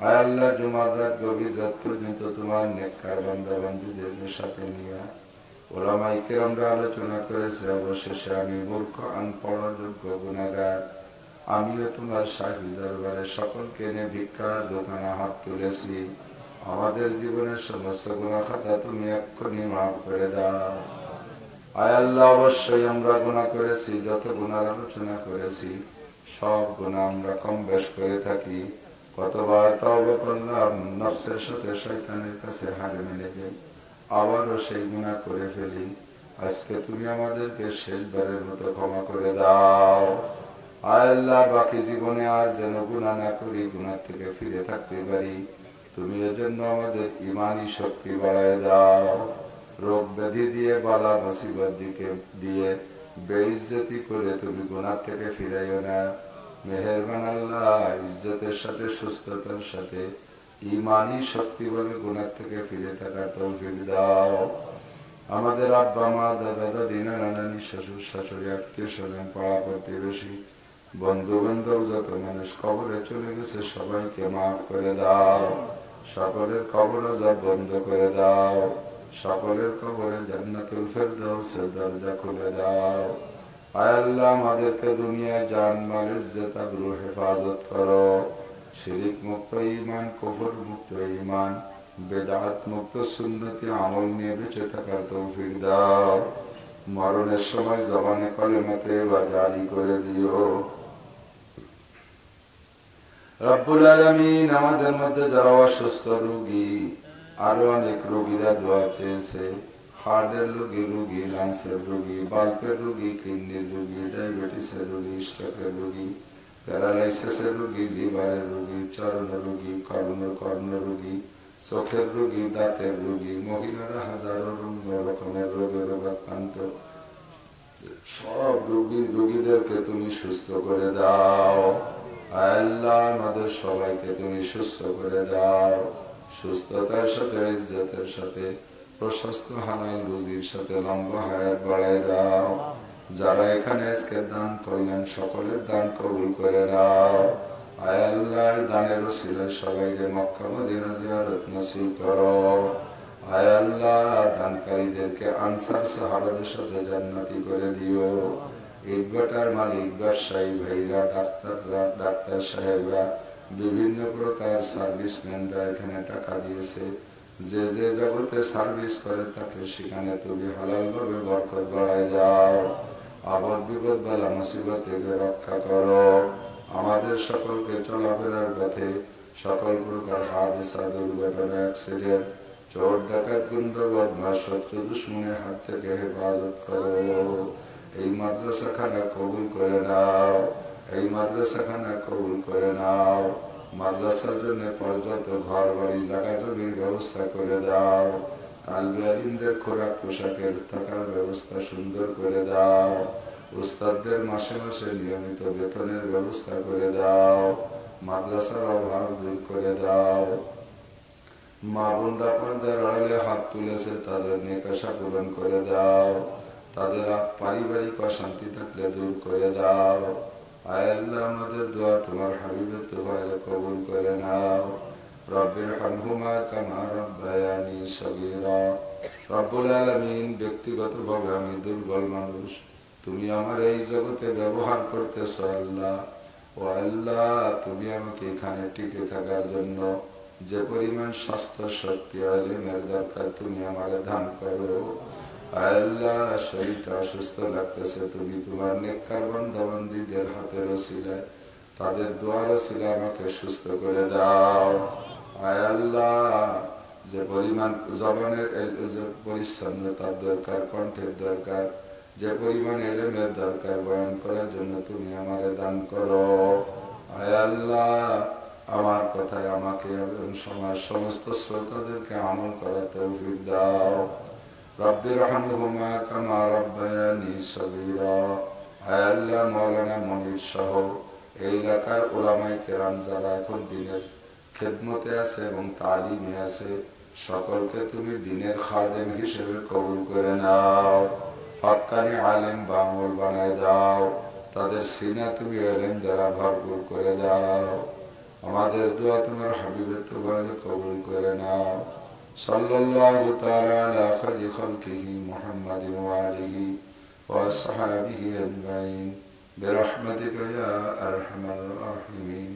আয় আল্লাহ, জুমার রাত গভীর রাত পর্যন্ত তোমার নেককার বান্দা বান্দীদেরকে সাথে নিয়ে ওলামায়ে কেরামরা আলোচনা করেছে। অবশেষে আমি মূর্খ, আনপড়, যোগ্য গুনাহগার, আমিও তোমার শাহী দরবারে সকলকে নিয়ে ভিক্ষার দোকানে হাত তুলেছি। আমাদের জীবনের সমস্ত গুনাহ খাতা তুমি এক্ষুনি মাফ করে দাও। আয় আল্লাহ, অবশ্যই আমরা গুনাহ করেছি, যত গুনার আলোচনা করেছি সব গুনাহ আমরা কম বেশ করে থাকি। কতবার তওবা করলাম, নফসের সাথে শয়তানের কাছে হার মেনে যাই, আবারও সেই গুনাহ করে ফেলি। আজকে তুমি আমাদেরকে শেষবারের মতো ক্ষমা করে দাও। আয় আল্লাহ, বাকি জীবনে আর যেন গুনাহ না করি, গুনাহ থেকে ফিরে থাকতে পারি। তুমি এর জন্য আমাদের ঈমানি শক্তি বাড়ায় দাও। রোগ ব্যাধি দিয়ে, বালা মুসিবত দিয়ে বেইজ্জতি করে তুমি গুনাহ থেকে ফিরাইও না। মেহেরবান আল্লাহ, ইজ্জতের সাথে, সুস্থতার সাথে, ঈমানি শক্তি বলে গুনাহ থেকে ফিরে থাকার তৌফিক দাও। আমাদের আব্বা মা, দাদা দাদি, নানা নানি, শ্বশুর শাশুড়ি, আত্মীয় স্বজন, পাড়া প্রতিবেশী, বন্ধু বান্ধব যত মানুষ কবরে চলে গেছে সবাইকে মাফ করে দাও। সকলের কবর আযাব বন্ধ করে দাও। সকলের কবরে জান্নাতুল ফেরদাউসের দরজা খুলে দাও। আয় আল্লাহ, আমাদেরকে দুনিয়ায় জান মাল ইজ্জত আবরু হেফাজত করো। শিরিক মুক্ত ঈমান, কুফর মুক্ত ঈমান, বেদাত মুক্ত সুন্নতি আমল নিয়ে বেঁচে থাকার তৌফিক দাও। মরণের সময় জবানে কলেমাতে বা জারি করে দিও। রব্বুল আলামিন, আমাদের মধ্যে যারা অসুস্থ রোগী, আরো অনেক রোগীরা দোয়া চেয়েছে। হার্টের রোগী, লাংসের রোগী, বাল্বের রোগী, কিডনির রোগী, ডায়াবেটিসের রোগী, স্ট্রোকের রোগী, প্যারালাইসিসের রোগী, লিভারের রোগী, চর্ম রোগী, কর্ণ রোগী, চোখের রোগী, দাঁতের রোগী, মহিলারা হাজারো রকমের রোগে রোগাক্রান্ত। সব রোগীদেরকে তুমি সুস্থ করে দাও। আল্লাহ, আমাদের সবাইকে তুমি সুস্থ করে দাও। সুস্থতার সাথে, ইজ্জতের সাথে, প্রশস্ত হালাল রুজির সাথে লম্বা হায়াত বাড়ায় দাও। যারা এখানে আজকে দান করলেন সকলের দান কবুল করে দাও। আয় আল্লাহ, দানের ওসিলায় সবাইকে মক্কা মদিনা জিয়ারত নসিব করো। আয় আল্লাহ, দানকারীদেরকে আনসার সাহাবাদের সাথে জান্নাতি করে দিও। ইটভাটার মালিক, ব্যবসায়ী ভাইরা, ডাক্তাররা, ডাক্তার সাহেবরা, বিভিন্ন প্রকার সার্ভিসম্যানরা এখানে টাকা দিয়েছে। যে যে জগতে সার্ভিস করে তাকে সেখানে তুমি হালাল ভাবে বরকত বাড়ায় দাও। আপদ বিপদ বালা মুসিবত থেকে রক্ষা করো। আমাদের সকলকে চলাফেরার পথে সকল প্রকার হাদিসা, দুর্ঘটনা, অ্যাক্সিডেন্ট, চোর ডাকাত, গুন্ড, বদমাশ, শত্রু দুশ্মনের হাত থেকে হেফাজত করো। এই মাদ্রাসাখানা কবুল করে নাও। এই মাদ্রাসাখানা কবুল করে নাও। মাদ্রাসার জন্য পর্যাপ্ত ঘর বাড়ি, জায়গা জমির ব্যবস্থা করে দাও। তালবে আলিমদের খোরাক পোশাকের থাকার ব্যবস্থা সুন্দর করে দাও। উস্তাদদের মাসে মাসে নিয়মিত বেতনের ব্যবস্থা করে দাও। মাদ্রাসার অভাব দূর করে দাও। মা বোনরা পর্দার আড়ালে হাত তুলেছে, তাদের নেকাশা পূরণ করে দাও। তাদের পারিবারিক অশান্তি থাকলে দূর করে দাও। আয় আল্লাহ, আমাদের দোয়া তোমার হাবিবের তোফাইলে কবুল করে নাও। রব্বির হামহুমা কামা রাব্বায়ানি সগীরা। রব্বুল আলামিন, ব্যক্তিগতভাবে আমি দুর্বল মানুষ, তুমি আমার এই জগতে ব্যবহার করতেছো আল্লাহ। ও আল্লাহ, তুমি আমাকে এখানে টিকে থাকার জন্য যে পরিমাণ স্বাস্থ্য, শক্তি, ইলমের দরকার তুমি আমাকে দান করো। আল্লাহ, শরীরটা অসুস্থ লাগতেছে, তুমি তোমার নেককার বান্দা বান্দীদের হাতের ওসিলায় তাদের দোয়ার ওসিলা আমাকে সুস্থ করে দাও। আয় আল্লাহ, যে পরিমাণ জবানের যে পরিচ্ছন্নতার দরকার, কণ্ঠের দরকার, যে পরিমাণ এলেমের দরকার বয়ান করার জন্য তুমি আমারে দান করো। আয় আল্লাহ, আমার কথায় আমাকে এবং সমাজ সমস্ত শ্রোতাদেরকে আমল করার তৌফিক দাও। রব্বির রহমহুমা কামা রব্বায়ানি সগীরা। আয় আল্লাহ, মাওলানা মনির সহ এই এলাকার ওলামায়ে কেরাম যারা এখন দিনের খেদমতে আছে এবং তালিমে আছে, সকলকে তুমি দিনের খাদেম হিসেবে কবুল করে নাও। হক্কানি আলেম বা আমল বানায় দাও। তাদের সিনা তুমি এলেম দ্বারা ভরপুর করে দাও। আমাদের দোয়া তোমার হাবিবের তোবালে কবুল করে নাও। সাল্লাল্লাহু তাআলা আলা খায়রি খালকিহি মুহাম্মাদিন ওয়া আলিহি ওয়া আসহাবিহি আজমাইন বিরহমাতিকা ইয়া আরহামার রাহিমিন।